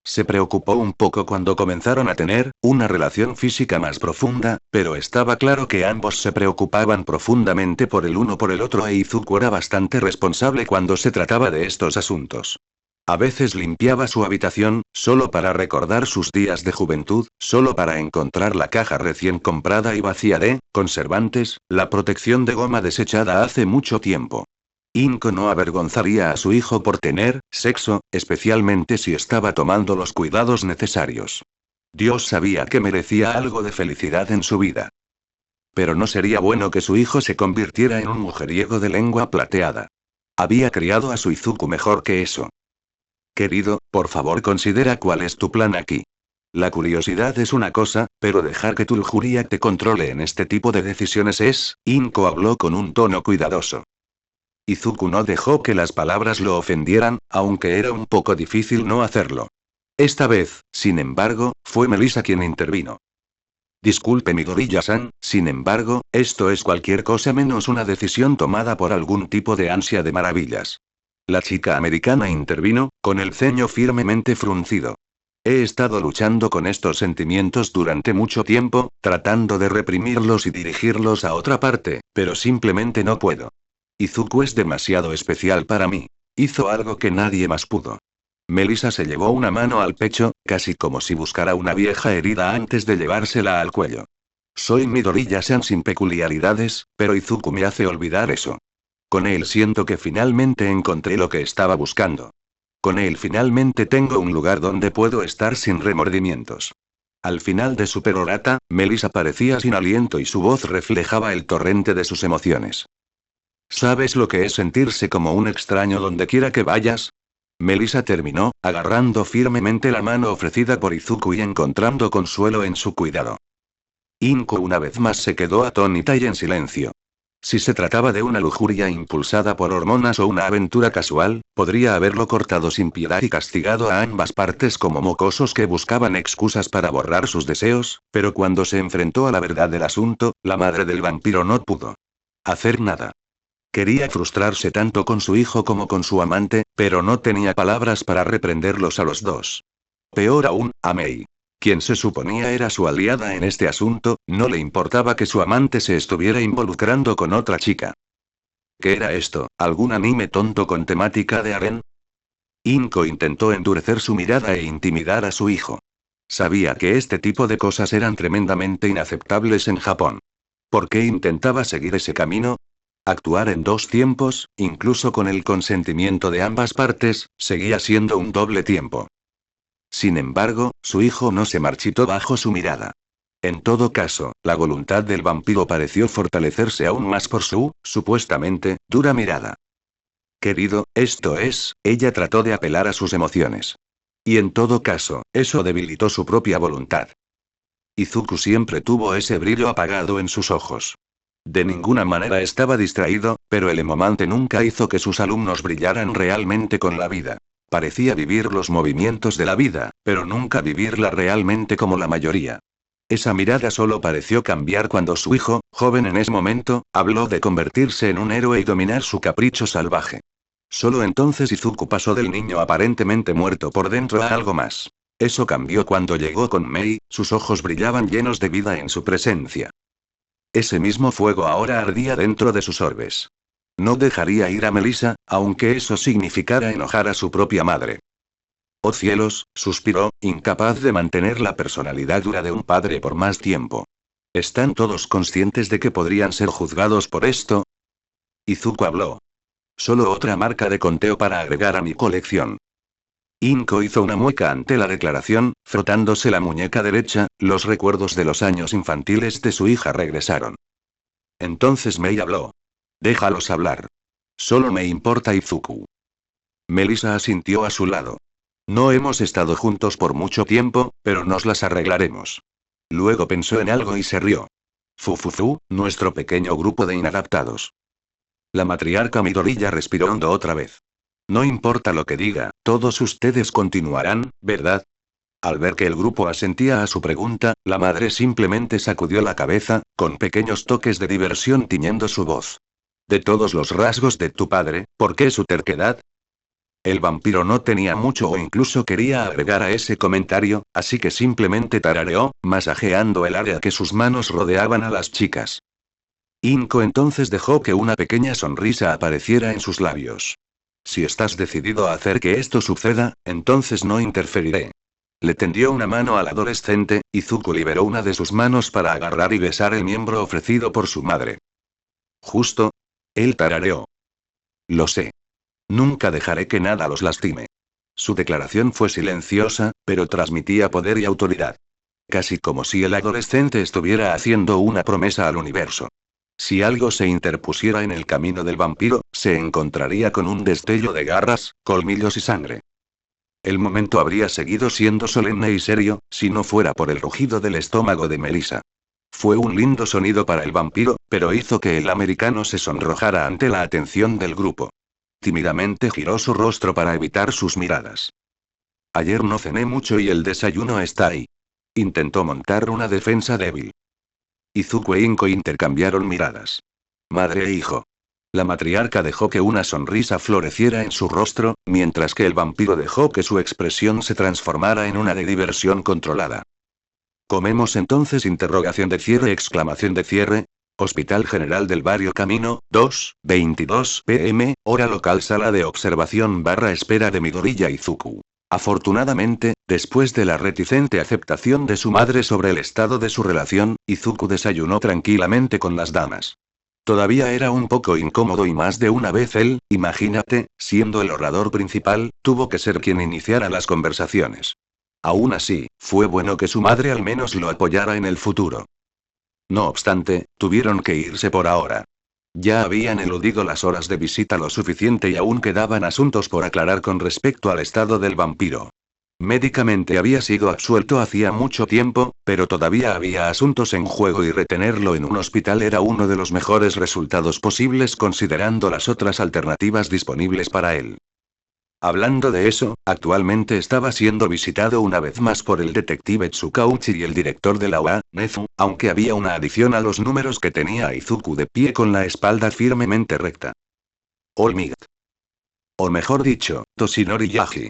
Se preocupó un poco cuando comenzaron a tener una relación física más profunda, pero estaba claro que ambos se preocupaban profundamente por el uno por el otro e Izuku era bastante responsable cuando se trataba de estos asuntos. A veces limpiaba su habitación, solo para recordar sus días de juventud, solo para encontrar la caja recién comprada y vacía de conservantes, la protección de goma desechada hace mucho tiempo. Inko no avergonzaría a su hijo por tener sexo, especialmente si estaba tomando los cuidados necesarios. Dios sabía que merecía algo de felicidad en su vida. Pero no sería bueno que su hijo se convirtiera en un mujeriego de lengua plateada. Había criado a su Izuku mejor que eso. Querido, por favor considera cuál es tu plan aquí. La curiosidad es una cosa, pero dejar que tu lujuria te controle en este tipo de decisiones es, Inko habló con un tono cuidadoso. Izuku no dejó que las palabras lo ofendieran, aunque era un poco difícil no hacerlo. Esta vez, sin embargo, fue Melissa quien intervino. Disculpe Midoriya-san, sin embargo, esto es cualquier cosa menos una decisión tomada por algún tipo de ansia de maravillas. La chica americana intervino, con el ceño firmemente fruncido. He estado luchando con estos sentimientos durante mucho tiempo, tratando de reprimirlos y dirigirlos a otra parte, pero simplemente no puedo. Izuku es demasiado especial para mí. Hizo algo que nadie más pudo. Melissa se llevó una mano al pecho, casi como si buscara una vieja herida antes de llevársela al cuello. Soy Midoriya-san sin peculiaridades, pero Izuku me hace olvidar eso. Con él siento que finalmente encontré lo que estaba buscando. Con él finalmente tengo un lugar donde puedo estar sin remordimientos. Al final de su perorata, Melissa parecía sin aliento y su voz reflejaba el torrente de sus emociones. ¿Sabes lo que es sentirse como un extraño donde quiera que vayas? Melissa terminó, agarrando firmemente la mano ofrecida por Izuku y encontrando consuelo en su cuidado. Inko una vez más se quedó atónita y en silencio. Si se trataba de una lujuria impulsada por hormonas o una aventura casual, podría haberlo cortado sin piedad y castigado a ambas partes como mocosos que buscaban excusas para borrar sus deseos, pero cuando se enfrentó a la verdad del asunto, la madre del vampiro no pudo hacer nada. Quería frustrarse tanto con su hijo como con su amante, pero no tenía palabras para reprenderlos a los dos. Peor aún, a Mei, quien se suponía era su aliada en este asunto, no le importaba que su amante se estuviera involucrando con otra chica. ¿Qué era esto? ¿Algún anime tonto con temática de harén? Inko intentó endurecer su mirada e intimidar a su hijo. Sabía que este tipo de cosas eran tremendamente inaceptables en Japón. ¿Por qué intentaba seguir ese camino? Actuar en dos tiempos, incluso con el consentimiento de ambas partes, seguía siendo un doble tiempo. Sin embargo, su hijo no se marchitó bajo su mirada. En todo caso, la voluntad del vampiro pareció fortalecerse aún más por su, supuestamente, dura mirada. Querido, esto es, ella trató de apelar a sus emociones. Y en todo caso, eso debilitó su propia voluntad. Izuku siempre tuvo ese brillo apagado en sus ojos. De ninguna manera estaba distraído, pero el emomante nunca hizo que sus alumnos brillaran realmente con la vida. Parecía vivir los movimientos de la vida, pero nunca vivirla realmente como la mayoría. Esa mirada solo pareció cambiar cuando su hijo, joven en ese momento, habló de convertirse en un héroe y dominar su capricho salvaje. Solo entonces Izuku pasó del niño aparentemente muerto por dentro a algo más. Eso cambió cuando llegó con Mei, sus ojos brillaban llenos de vida en su presencia. Ese mismo fuego ahora ardía dentro de sus orbes. No dejaría ir a Melissa, aunque eso significara enojar a su propia madre. Oh cielos, suspiró, incapaz de mantener la personalidad dura de un padre por más tiempo. ¿Están todos conscientes de que podrían ser juzgados por esto? Izuku habló. Solo otra marca de conteo para agregar a mi colección. Inko hizo una mueca ante la declaración, frotándose la muñeca derecha, los recuerdos de los años infantiles de su hija regresaron. Entonces Mei habló. Déjalos hablar. Solo me importa Izuku. Melissa asintió a su lado. No hemos estado juntos por mucho tiempo, pero nos las arreglaremos. Luego pensó en algo y se rió. Fufufu, nuestro pequeño grupo de inadaptados. La matriarca Midoriya respiró hondo otra vez. No importa lo que diga, todos ustedes continuarán, ¿verdad? Al ver que el grupo asentía a su pregunta, la madre simplemente sacudió la cabeza, con pequeños toques de diversión tiñendo su voz. De todos los rasgos de tu padre, ¿por qué su terquedad? El vampiro no tenía mucho o incluso quería agregar a ese comentario, así que simplemente tarareó, masajeando el área que sus manos rodeaban a las chicas. Inko entonces dejó que una pequeña sonrisa apareciera en sus labios. Si estás decidido a hacer que esto suceda, entonces no interferiré. Le tendió una mano al adolescente, y Izuku liberó una de sus manos para agarrar y besar el miembro ofrecido por su madre. Justo. Él tarareó. Lo sé. Nunca dejaré que nada los lastime. Su declaración fue silenciosa, pero transmitía poder y autoridad. Casi como si el adolescente estuviera haciendo una promesa al universo. Si algo se interpusiera en el camino del vampiro, se encontraría con un destello de garras, colmillos y sangre. El momento habría seguido siendo solemne y serio, si no fuera por el rugido del estómago de Melissa. Fue un lindo sonido para el vampiro, pero hizo que el americano se sonrojara ante la atención del grupo. Tímidamente giró su rostro para evitar sus miradas. Ayer no cené mucho y el desayuno está ahí. Intentó montar una defensa débil. Izuku e Inko intercambiaron miradas. Madre e hijo. La matriarca dejó que una sonrisa floreciera en su rostro, mientras que el vampiro dejó que su expresión se transformara en una de diversión controlada. ¿Comemos entonces? Interrogación de cierre, exclamación de cierre. Hospital General del Barrio Camino, 2:22 p.m., hora local, sala de observación / espera de Midoriya Izuku. Afortunadamente, después de la reticente aceptación de su madre sobre el estado de su relación, Izuku desayunó tranquilamente con las damas. Todavía era un poco incómodo y más de una vez él, imagínate, siendo el orador principal, tuvo que ser quien iniciara las conversaciones. Aún así, fue bueno que su madre al menos lo apoyara en el futuro. No obstante, tuvieron que irse por ahora. Ya habían eludido las horas de visita lo suficiente y aún quedaban asuntos por aclarar con respecto al estado del vampiro. Médicamente había sido absuelto hacía mucho tiempo, pero todavía había asuntos en juego y retenerlo en un hospital era uno de los mejores resultados posibles considerando las otras alternativas disponibles para él. Hablando de eso, actualmente estaba siendo visitado una vez más por el detective Tsukauchi y el director de la UA, Nezu, aunque había una adición a los números que tenía a Izuku de pie con la espalda firmemente recta. All Might. O mejor dicho, Toshinori Yaji.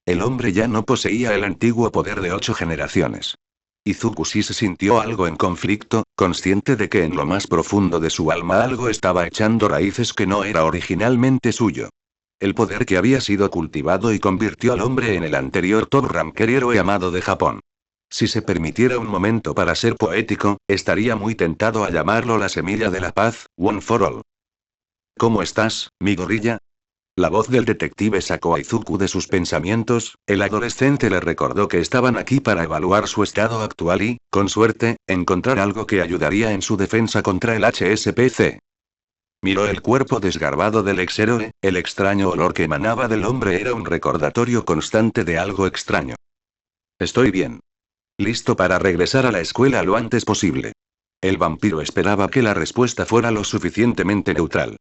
El hombre ya no poseía el antiguo poder de 8 generaciones. Izuku sí se sintió algo en conflicto, consciente de que en lo más profundo de su alma algo estaba echando raíces que no era originalmente suyo. El poder que había sido cultivado y convirtió al hombre en el anterior top ranker héroe amado de Japón. Si se permitiera un momento para ser poético, estaría muy tentado a llamarlo la semilla de la paz, One for All. ¿Cómo estás, mi gorilla? La voz del detective sacó a Izuku de sus pensamientos, el adolescente le recordó que estaban aquí para evaluar su estado actual y, con suerte, encontrar algo que ayudaría en su defensa contra el HSPC. Miró el cuerpo desgarbado del ex-héroe, el extraño olor que emanaba del hombre era un recordatorio constante de algo extraño. Estoy bien. Listo para regresar a la escuela lo antes posible. El vampiro esperaba que la respuesta fuera lo suficientemente neutral.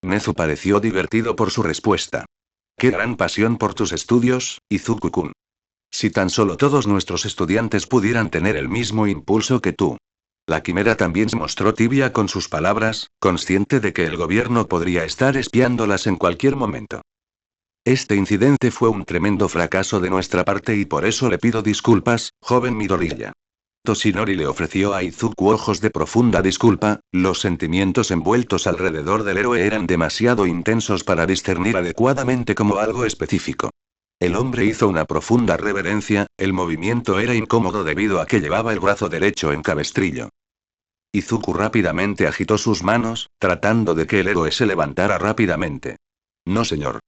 Nezu pareció divertido por su respuesta. ¡Qué gran pasión por tus estudios, Izuku-kun! Si tan solo todos nuestros estudiantes pudieran tener el mismo impulso que tú. La quimera también se mostró tibia con sus palabras, consciente de que el gobierno podría estar espiándolas en cualquier momento. Este incidente fue un tremendo fracaso de nuestra parte y por eso le pido disculpas, joven Midoriya. Toshinori le ofreció a Izuku ojos de profunda disculpa, los sentimientos envueltos alrededor del héroe eran demasiado intensos para discernir adecuadamente como algo específico. El hombre hizo una profunda reverencia, el movimiento era incómodo debido a que llevaba el brazo derecho en cabestrillo. Izuku rápidamente agitó sus manos, tratando de que el héroe se levantara rápidamente. No señor.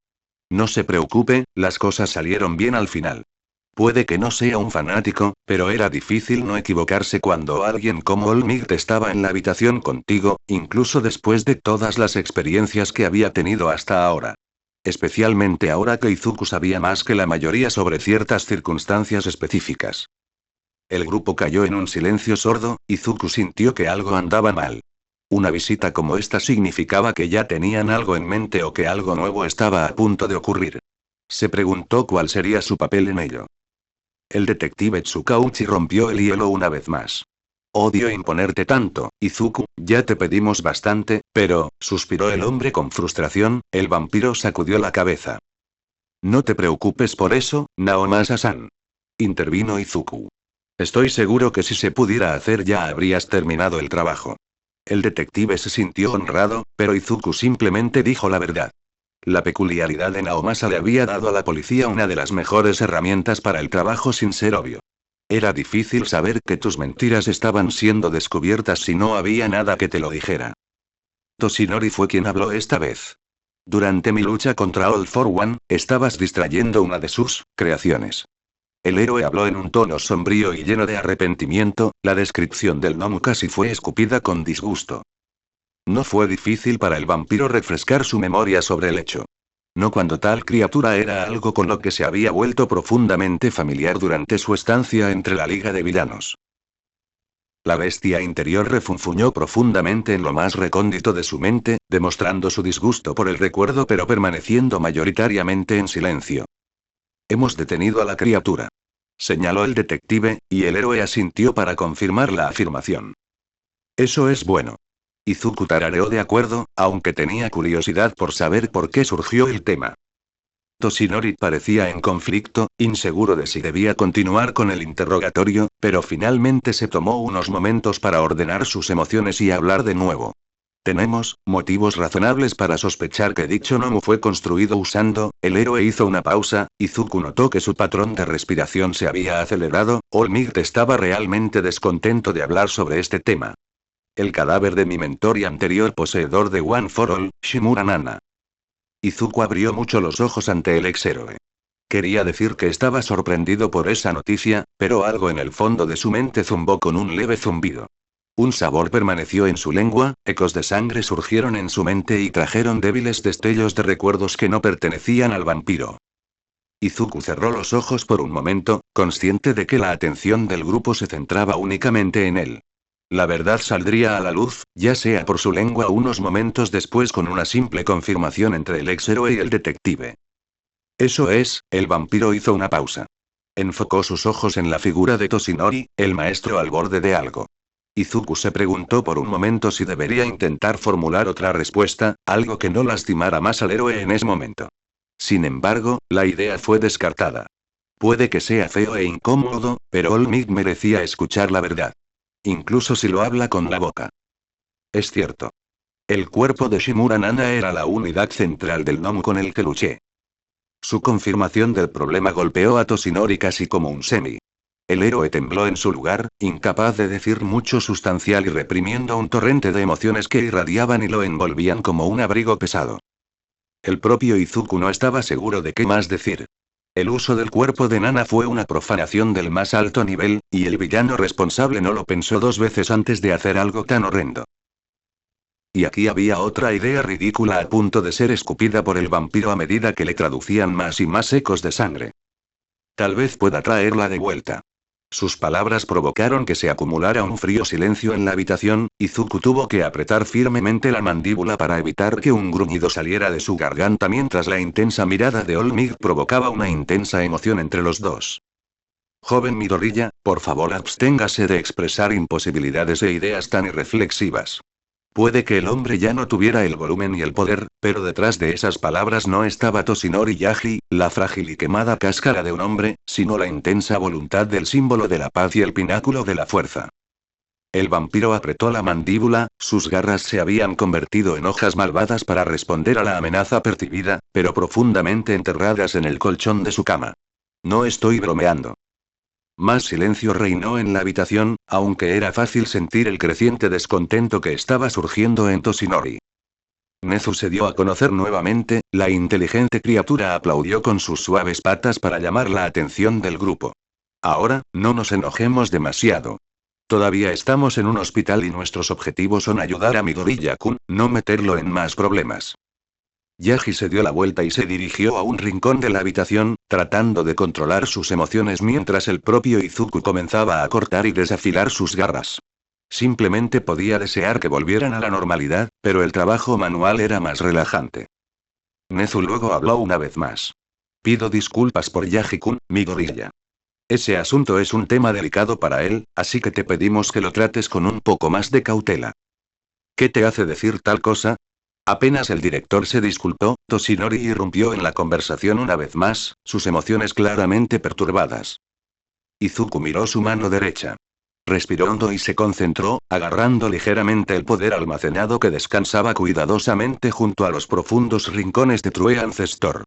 No se preocupe, las cosas salieron bien al final. Puede que no sea un fanático, pero era difícil no equivocarse cuando alguien como All Might estaba en la habitación contigo, incluso después de todas las experiencias que había tenido hasta ahora. Especialmente ahora que Izuku sabía más que la mayoría sobre ciertas circunstancias específicas. El grupo cayó en un silencio sordo, Izuku sintió que algo andaba mal. Una visita como esta significaba que ya tenían algo en mente o que algo nuevo estaba a punto de ocurrir. Se preguntó cuál sería su papel en ello. El detective Tsukauchi rompió el hielo una vez más. Odio imponerte tanto, Izuku, ya te pedimos bastante, pero, suspiró el hombre con frustración, el vampiro sacudió la cabeza. No te preocupes por eso, Naomasa-san. Intervino Izuku. Estoy seguro que si se pudiera hacer ya habrías terminado el trabajo. El detective se sintió honrado, pero Izuku simplemente dijo la verdad. La peculiaridad de Naomasa le había dado a la policía una de las mejores herramientas para el trabajo sin ser obvio. Era difícil saber que tus mentiras estaban siendo descubiertas si no había nada que te lo dijera. Toshinori fue quien habló esta vez. Durante mi lucha contra All for One, estabas distrayendo una de sus creaciones. El héroe habló en un tono sombrío y lleno de arrepentimiento, la descripción del gnomo casi fue escupida con disgusto. No fue difícil para el vampiro refrescar su memoria sobre el hecho. No cuando tal criatura era algo con lo que se había vuelto profundamente familiar durante su estancia entre la Liga de Villanos. La bestia interior refunfuñó profundamente en lo más recóndito de su mente, demostrando su disgusto por el recuerdo pero permaneciendo mayoritariamente en silencio. Hemos detenido a la criatura, señaló el detective, y el héroe asintió para confirmar la afirmación. Eso es bueno. Izuku tarareó de acuerdo, aunque tenía curiosidad por saber por qué surgió el tema. Toshinori parecía en conflicto, inseguro de si debía continuar con el interrogatorio, pero finalmente se tomó unos momentos para ordenar sus emociones y hablar de nuevo. Tenemos motivos razonables para sospechar que dicho gnomo fue construido usando. El héroe hizo una pausa. Izuku notó que su patrón de respiración se había acelerado. Olmigt estaba realmente descontento de hablar sobre este tema. El cadáver de mi mentor y anterior poseedor de One for All, Shimura Nana. Izuku abrió mucho los ojos ante el ex-héroe. Quería decir que estaba sorprendido por esa noticia, pero algo en el fondo de su mente zumbó con un leve zumbido. Un sabor permaneció en su lengua, ecos de sangre surgieron en su mente y trajeron débiles destellos de recuerdos que no pertenecían al vampiro. Izuku cerró los ojos por un momento, consciente de que la atención del grupo se centraba únicamente en él. La verdad saldría a la luz, ya sea por su lengua unos momentos después con una simple confirmación entre el ex-héroe y el detective. Eso es, el vampiro hizo una pausa. Enfocó sus ojos en la figura de Toshinori, el maestro al borde de algo. Izuku se preguntó por un momento si debería intentar formular otra respuesta, algo que no lastimara más al héroe en ese momento. Sin embargo, la idea fue descartada. Puede que sea feo e incómodo, pero Olmigt merecía escuchar la verdad. Incluso si lo habla con la boca. Es cierto. El cuerpo de Shimura Nana era la unidad central del gnomo con el que luché. Su confirmación del problema golpeó a Toshinori casi como un semi. El héroe tembló en su lugar, incapaz de decir mucho sustancial y reprimiendo un torrente de emociones que irradiaban y lo envolvían como un abrigo pesado. El propio Izuku no estaba seguro de qué más decir. El uso del cuerpo de Nana fue una profanación del más alto nivel, y el villano responsable no lo pensó dos veces antes de hacer algo tan horrendo. Y aquí había otra idea ridícula a punto de ser escupida por el vampiro a medida que le traducían más y más ecos de sangre. Tal vez pueda traerla de vuelta. Sus palabras provocaron que se acumulara un frío silencio en la habitación. Izuku tuvo que apretar firmemente la mandíbula para evitar que un gruñido saliera de su garganta mientras la intensa mirada de Olmigt provocaba una intensa emoción entre los dos. Joven Midoriya, por favor absténgase de expresar imposibilidades e ideas tan irreflexivas. Puede que el hombre ya no tuviera el volumen y el poder, pero detrás de esas palabras no estaba Toshinori Yaji, la frágil y quemada cáscara de un hombre, sino la intensa voluntad del símbolo de la paz y el pináculo de la fuerza. El vampiro apretó la mandíbula, sus garras se habían convertido en hojas malvadas para responder a la amenaza percibida, pero profundamente enterradas en el colchón de su cama. No estoy bromeando. Más silencio reinó en la habitación, aunque era fácil sentir el creciente descontento que estaba surgiendo en Toshinori. Nezu se dio a conocer nuevamente, la inteligente criatura aplaudió con sus suaves patas para llamar la atención del grupo. Ahora, no nos enojemos demasiado. Todavía estamos en un hospital y nuestros objetivos son ayudar a Midoriya-kun, no meterlo en más problemas. Yaji se dio la vuelta y se dirigió a un rincón de la habitación, tratando de controlar sus emociones mientras el propio Izuku comenzaba a cortar y desafilar sus garras. Simplemente podía desear que volvieran a la normalidad, pero el trabajo manual era más relajante. Nezu luego habló una vez más. Pido disculpas por Yaji-kun, Midoriya. Ese asunto es un tema delicado para él, así que te pedimos que lo trates con un poco más de cautela. ¿Qué te hace decir tal cosa? Apenas el director se disculpó, Toshinori irrumpió en la conversación una vez más, sus emociones claramente perturbadas. Izuku miró su mano derecha. Respiró hondo y se concentró, agarrando ligeramente el poder almacenado que descansaba cuidadosamente junto a los profundos rincones de True Ancestor.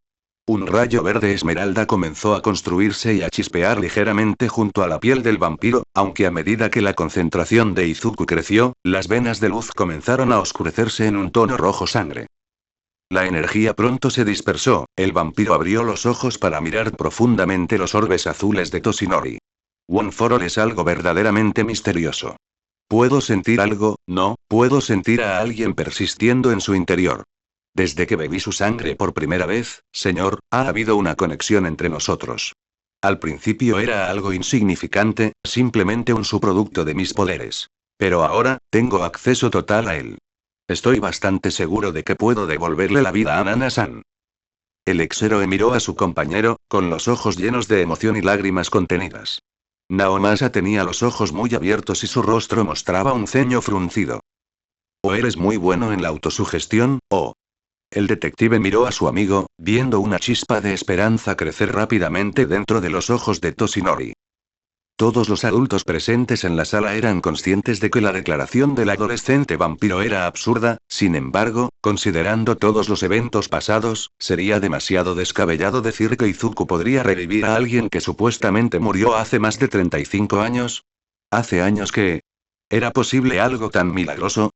Un rayo verde esmeralda comenzó a construirse y a chispear ligeramente junto a la piel del vampiro, aunque a medida que la concentración de Izuku creció, las venas de luz comenzaron a oscurecerse en un tono rojo sangre. La energía pronto se dispersó, el vampiro abrió los ojos para mirar profundamente los orbes azules de Toshinori. One for All es algo verdaderamente misterioso. Puedo sentir algo, no, puedo sentir a alguien persistiendo en su interior. Desde que bebí su sangre por primera vez, señor, ha habido una conexión entre nosotros. Al principio era algo insignificante, simplemente un subproducto de mis poderes. Pero ahora, tengo acceso total a él. Estoy bastante seguro de que puedo devolverle la vida a Nana-san. El ex-héroe miró a su compañero, con los ojos llenos de emoción y lágrimas contenidas. Naomasa tenía los ojos muy abiertos y su rostro mostraba un ceño fruncido. ¿O eres muy bueno en la autosugestión, o...? El detective miró a su amigo, viendo una chispa de esperanza crecer rápidamente dentro de los ojos de Toshinori. Todos los adultos presentes en la sala eran conscientes de que la declaración del adolescente vampiro era absurda, sin embargo, considerando todos los eventos pasados, sería demasiado descabellado decir que Izuku podría revivir a alguien que supuestamente murió hace más de 35 años. ¿Hace años que... ¿Era posible algo tan milagroso?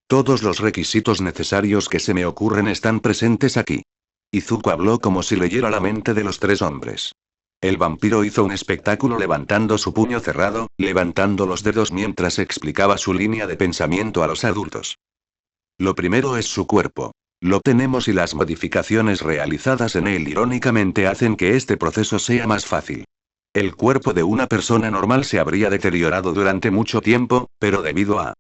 Todos los requisitos necesarios que se me ocurren están presentes aquí. Izuku habló como si leyera la mente de los tres hombres. El vampiro hizo un espectáculo levantando su puño cerrado, levantando los dedos mientras explicaba su línea de pensamiento a los adultos. Lo primero es su cuerpo. Lo tenemos y las modificaciones realizadas en él irónicamente hacen que este proceso sea más fácil. El cuerpo de una persona normal se habría deteriorado durante mucho tiempo, pero debido a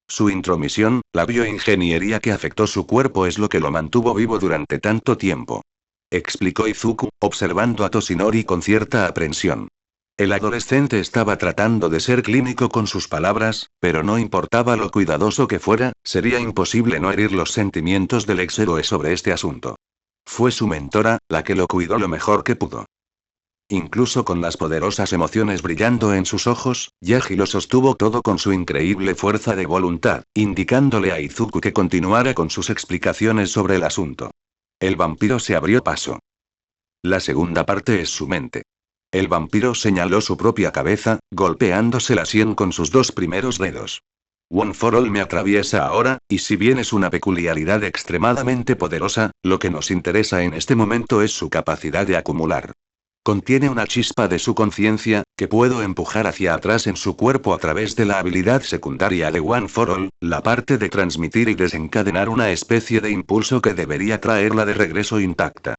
su intromisión, la bioingeniería que afectó su cuerpo es lo que lo mantuvo vivo durante tanto tiempo. Explicó Izuku, observando a Toshinori con cierta aprensión. El adolescente estaba tratando de ser clínico con sus palabras, pero no importaba lo cuidadoso que fuera, sería imposible no herir los sentimientos del ex-héroe sobre este asunto. Fue su mentora, la que lo cuidó lo mejor que pudo. Incluso con las poderosas emociones brillando en sus ojos, Yagi lo sostuvo todo con su increíble fuerza de voluntad, indicándole a Izuku que continuara con sus explicaciones sobre el asunto. El vampiro se abrió paso. La segunda parte es su mente. El vampiro señaló su propia cabeza, golpeándose la sien con sus dos primeros dedos. One for All me atraviesa ahora, y si bien es una peculiaridad extremadamente poderosa, lo que nos interesa en este momento es su capacidad de acumular. Contiene una chispa de su conciencia, que puedo empujar hacia atrás en su cuerpo a través de la habilidad secundaria de One for All, la parte de transmitir y desencadenar una especie de impulso que debería traerla de regreso intacta.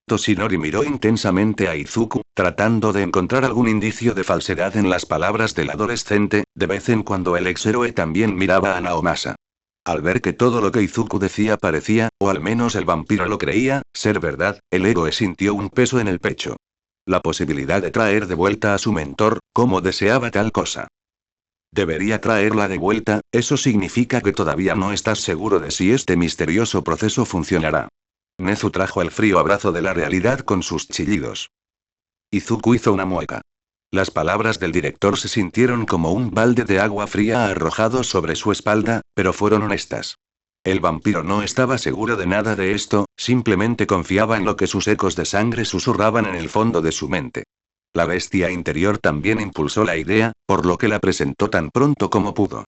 Toshinori miró intensamente a Izuku, tratando de encontrar algún indicio de falsedad en las palabras del adolescente, de vez en cuando el ex-héroe también miraba a Naomasa. Al ver que todo lo que Izuku decía parecía, o al menos el vampiro lo creía, ser verdad, el héroe sintió un peso en el pecho. La posibilidad de traer de vuelta a su mentor, como deseaba tal cosa. Debería traerla de vuelta, eso significa que todavía no estás seguro de si este misterioso proceso funcionará. Nezu trajo el frío abrazo de la realidad con sus chillidos. Izuku hizo una mueca. Las palabras del director se sintieron como un balde de agua fría arrojado sobre su espalda, pero fueron honestas. El vampiro no estaba seguro de nada de esto, simplemente confiaba en lo que sus ecos de sangre susurraban en el fondo de su mente. La bestia interior también impulsó la idea, por lo que la presentó tan pronto como pudo.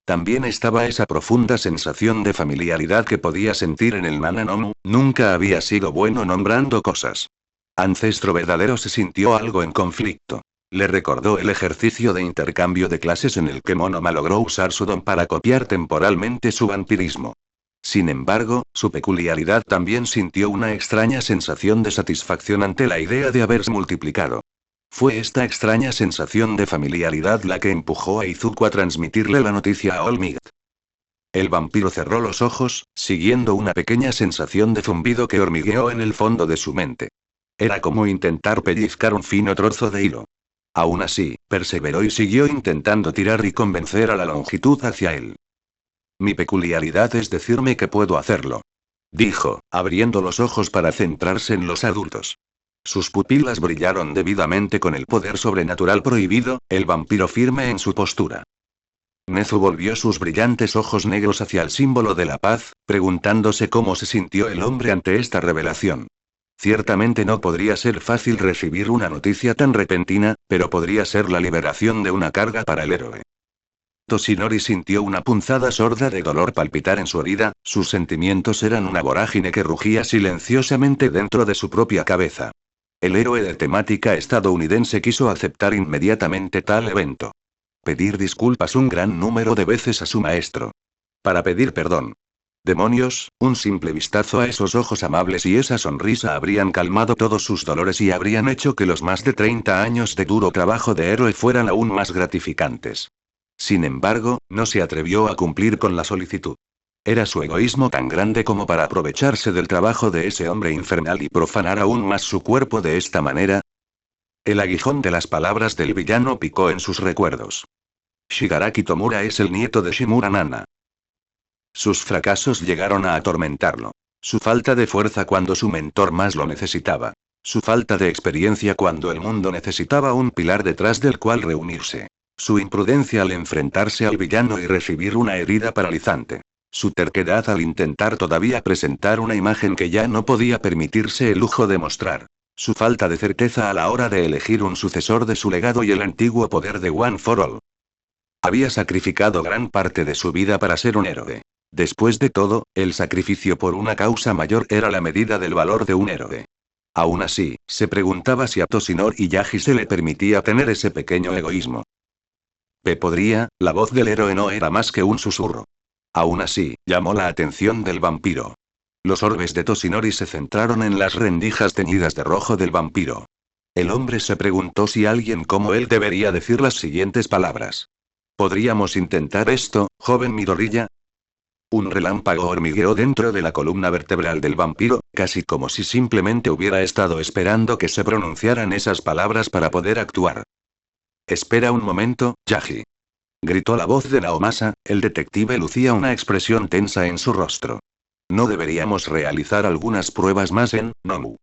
También estaba esa profunda sensación de familiaridad que podía sentir en el Mananomu, nunca había sido bueno nombrando cosas. Ancestro verdadero se sintió algo en conflicto. Le recordó el ejercicio de intercambio de clases en el que Monoma logró usar su don para copiar temporalmente su vampirismo. Sin embargo, su peculiaridad también sintió una extraña sensación de satisfacción ante la idea de haberse multiplicado. Fue esta extraña sensación de familiaridad la que empujó a Izuku a transmitirle la noticia a All Might. El vampiro cerró los ojos, siguiendo una pequeña sensación de zumbido que hormigueó en el fondo de su mente. Era como intentar pellizcar un fino trozo de hilo. Aún así, perseveró y siguió intentando tirar y convencer a la longitud hacia él. Mi peculiaridad es decirme que puedo hacerlo. Dijo, abriendo los ojos para centrarse en los adultos. Sus pupilas brillaron debidamente con el poder sobrenatural prohibido, el vampiro firme en su postura. Nezu volvió sus brillantes ojos negros hacia el símbolo de la paz, preguntándose cómo se sintió el hombre ante esta revelación. Ciertamente no podría ser fácil recibir una noticia tan repentina, pero podría ser la liberación de una carga para el héroe. Toshinori sintió una punzada sorda de dolor palpitar en su herida, sus sentimientos eran una vorágine que rugía silenciosamente dentro de su propia cabeza. El héroe de temática estadounidense quiso aceptar inmediatamente tal evento. Pedir disculpas un gran número de veces a su maestro. Para pedir perdón. Demonios, un simple vistazo a esos ojos amables y esa sonrisa habrían calmado todos sus dolores y habrían hecho que los más de 30 años de duro trabajo de héroe fueran aún más gratificantes. Sin embargo, no se atrevió a cumplir con la solicitud. ¿Era su egoísmo tan grande como para aprovecharse del trabajo de ese hombre infernal y profanar aún más su cuerpo de esta manera? El aguijón de las palabras del villano picó en sus recuerdos. Shigaraki Tomura es el nieto de Shimura Nana. Sus fracasos llegaron a atormentarlo. Su falta de fuerza cuando su mentor más lo necesitaba. Su falta de experiencia cuando el mundo necesitaba un pilar detrás del cual reunirse. Su imprudencia al enfrentarse al villano y recibir una herida paralizante. Su terquedad al intentar todavía presentar una imagen que ya no podía permitirse el lujo de mostrar. Su falta de certeza a la hora de elegir un sucesor de su legado y el antiguo poder de One for All. Había sacrificado gran parte de su vida para ser un héroe. Después de todo, el sacrificio por una causa mayor era la medida del valor de un héroe. Aún así, se preguntaba si a Toshinori Yagi se le permitía tener ese pequeño egoísmo. Podría, la voz del héroe no era más que un susurro. Aún así, llamó la atención del vampiro. Los orbes de Toshinori se centraron en las rendijas teñidas de rojo del vampiro. El hombre se preguntó si alguien como él debería decir las siguientes palabras. ¿Podríamos intentar esto, joven Midoriya? Un relámpago hormigueó dentro de la columna vertebral del vampiro, casi como si simplemente hubiera estado esperando que se pronunciaran esas palabras para poder actuar. Espera un momento, Yagi. Gritó la voz de Naomasa, el detective lucía una expresión tensa en su rostro. No deberíamos realizar algunas pruebas más en Nomu.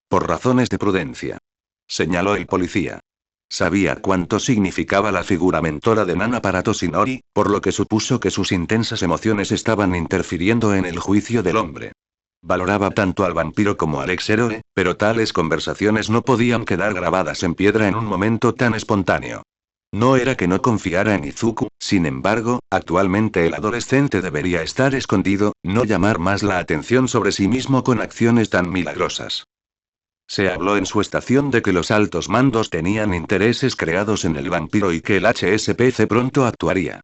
Por razones de prudencia. Señaló el policía. Sabía cuánto significaba la figura mentora de Nana para Toshinori, por lo que supuso que sus intensas emociones estaban interfiriendo en el juicio del hombre. Valoraba tanto al vampiro como al ex-héroe, pero tales conversaciones no podían quedar grabadas en piedra en un momento tan espontáneo. No era que no confiara en Izuku, sin embargo, actualmente el adolescente debería estar escondido, no llamar más la atención sobre sí mismo con acciones tan milagrosas. Se habló en su estación de que los altos mandos tenían intereses creados en el vampiro y que el HSPC pronto actuaría.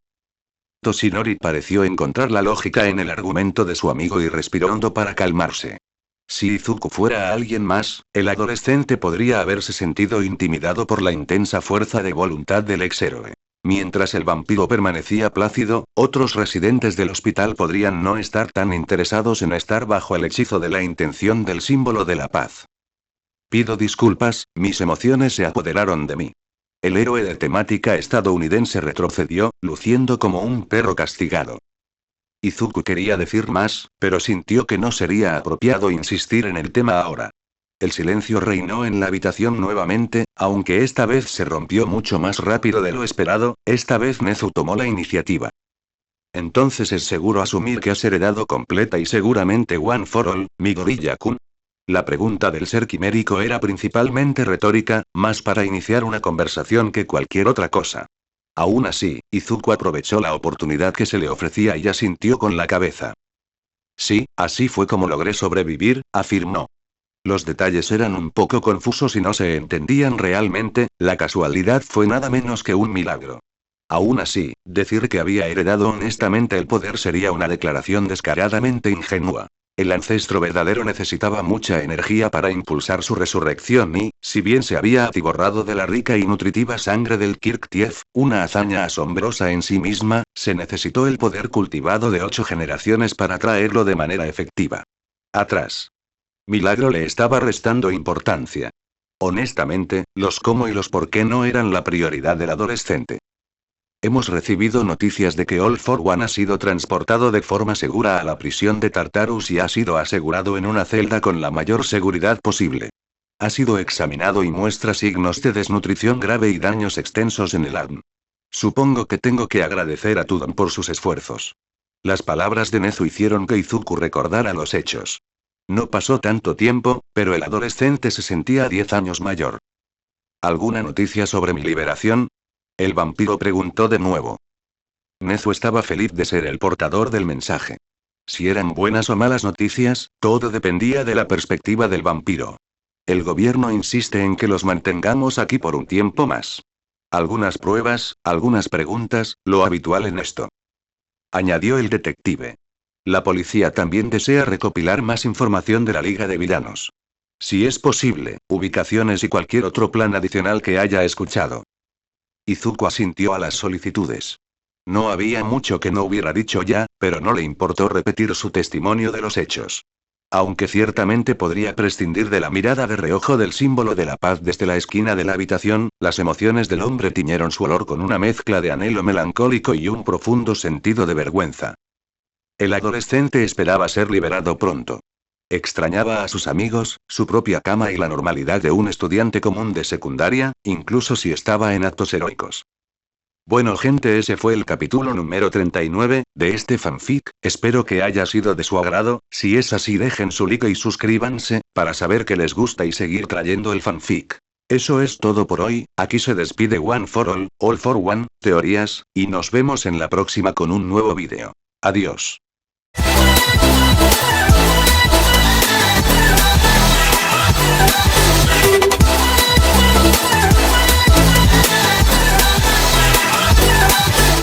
Toshinori pareció encontrar la lógica en el argumento de su amigo y respiró hondo para calmarse. Si Izuku fuera alguien más, el adolescente podría haberse sentido intimidado por la intensa fuerza de voluntad del ex-héroe. Mientras el vampiro permanecía plácido, otros residentes del hospital podrían no estar tan interesados en estar bajo el hechizo de la intención del símbolo de la paz. Pido disculpas, mis emociones se apoderaron de mí. El héroe de temática estadounidense retrocedió, luciendo como un perro castigado. Izuku quería decir más, pero sintió que no sería apropiado insistir en el tema ahora. El silencio reinó en la habitación nuevamente, aunque esta vez se rompió mucho más rápido de lo esperado, esta vez Nezu tomó la iniciativa. Entonces es seguro asumir que has heredado completa y seguramente One for All, Midoriya-kun. La pregunta del ser quimérico era principalmente retórica, más para iniciar una conversación que cualquier otra cosa. Aún así, Izuku aprovechó la oportunidad que se le ofrecía y asintió con la cabeza. Sí, así fue como logré sobrevivir, afirmó. Los detalles eran un poco confusos y no se entendían realmente, la casualidad fue nada menos que un milagro. Aún así, decir que había heredado honestamente el poder sería una declaración descaradamente ingenua. El ancestro verdadero necesitaba mucha energía para impulsar su resurrección y, si bien se había atiborrado de la rica y nutritiva sangre del Kirktief, una hazaña asombrosa en sí misma, se necesitó el poder cultivado de 8 generaciones para traerlo de manera efectiva. Atrás. Milagro le estaba restando importancia. Honestamente, los cómo y los por qué no eran la prioridad del adolescente. Hemos recibido noticias de que All for One ha sido transportado de forma segura a la prisión de Tartarus y ha sido asegurado en una celda con la mayor seguridad posible. Ha sido examinado y muestra signos de desnutrición grave y daños extensos en el ADN. Supongo que tengo que agradecer a Tudon por sus esfuerzos. Las palabras de Nezu hicieron que Izuku recordara los hechos. No pasó tanto tiempo, pero el adolescente se sentía 10 años mayor. ¿Alguna noticia sobre mi liberación? El vampiro preguntó de nuevo. Nezu estaba feliz de ser el portador del mensaje. Si eran buenas o malas noticias, todo dependía de la perspectiva del vampiro. El gobierno insiste en que los mantengamos aquí por un tiempo más. Algunas pruebas, algunas preguntas, lo habitual en esto. Añadió el detective. La policía también desea recopilar más información de la Liga de Villanos. Si es posible, ubicaciones y cualquier otro plan adicional que haya escuchado. Izuku asintió a las solicitudes. No había mucho que no hubiera dicho ya, pero no le importó repetir su testimonio de los hechos. Aunque ciertamente podría prescindir de la mirada de reojo del símbolo de la paz desde la esquina de la habitación, las emociones del hombre tiñeron su olor con una mezcla de anhelo melancólico y un profundo sentido de vergüenza. El adolescente esperaba ser liberado pronto. Extrañaba a sus amigos, su propia cama y la normalidad de un estudiante común de secundaria, incluso si estaba en actos heroicos. Bueno gente, ese fue el capítulo número 39, de este fanfic, espero que haya sido de su agrado, si es así dejen su like y suscríbanse, para saber que les gusta y seguir trayendo el fanfic. Eso es todo por hoy, aquí se despide One for All for One, teorías, y nos vemos en la próxima con un nuevo vídeo. Adiós.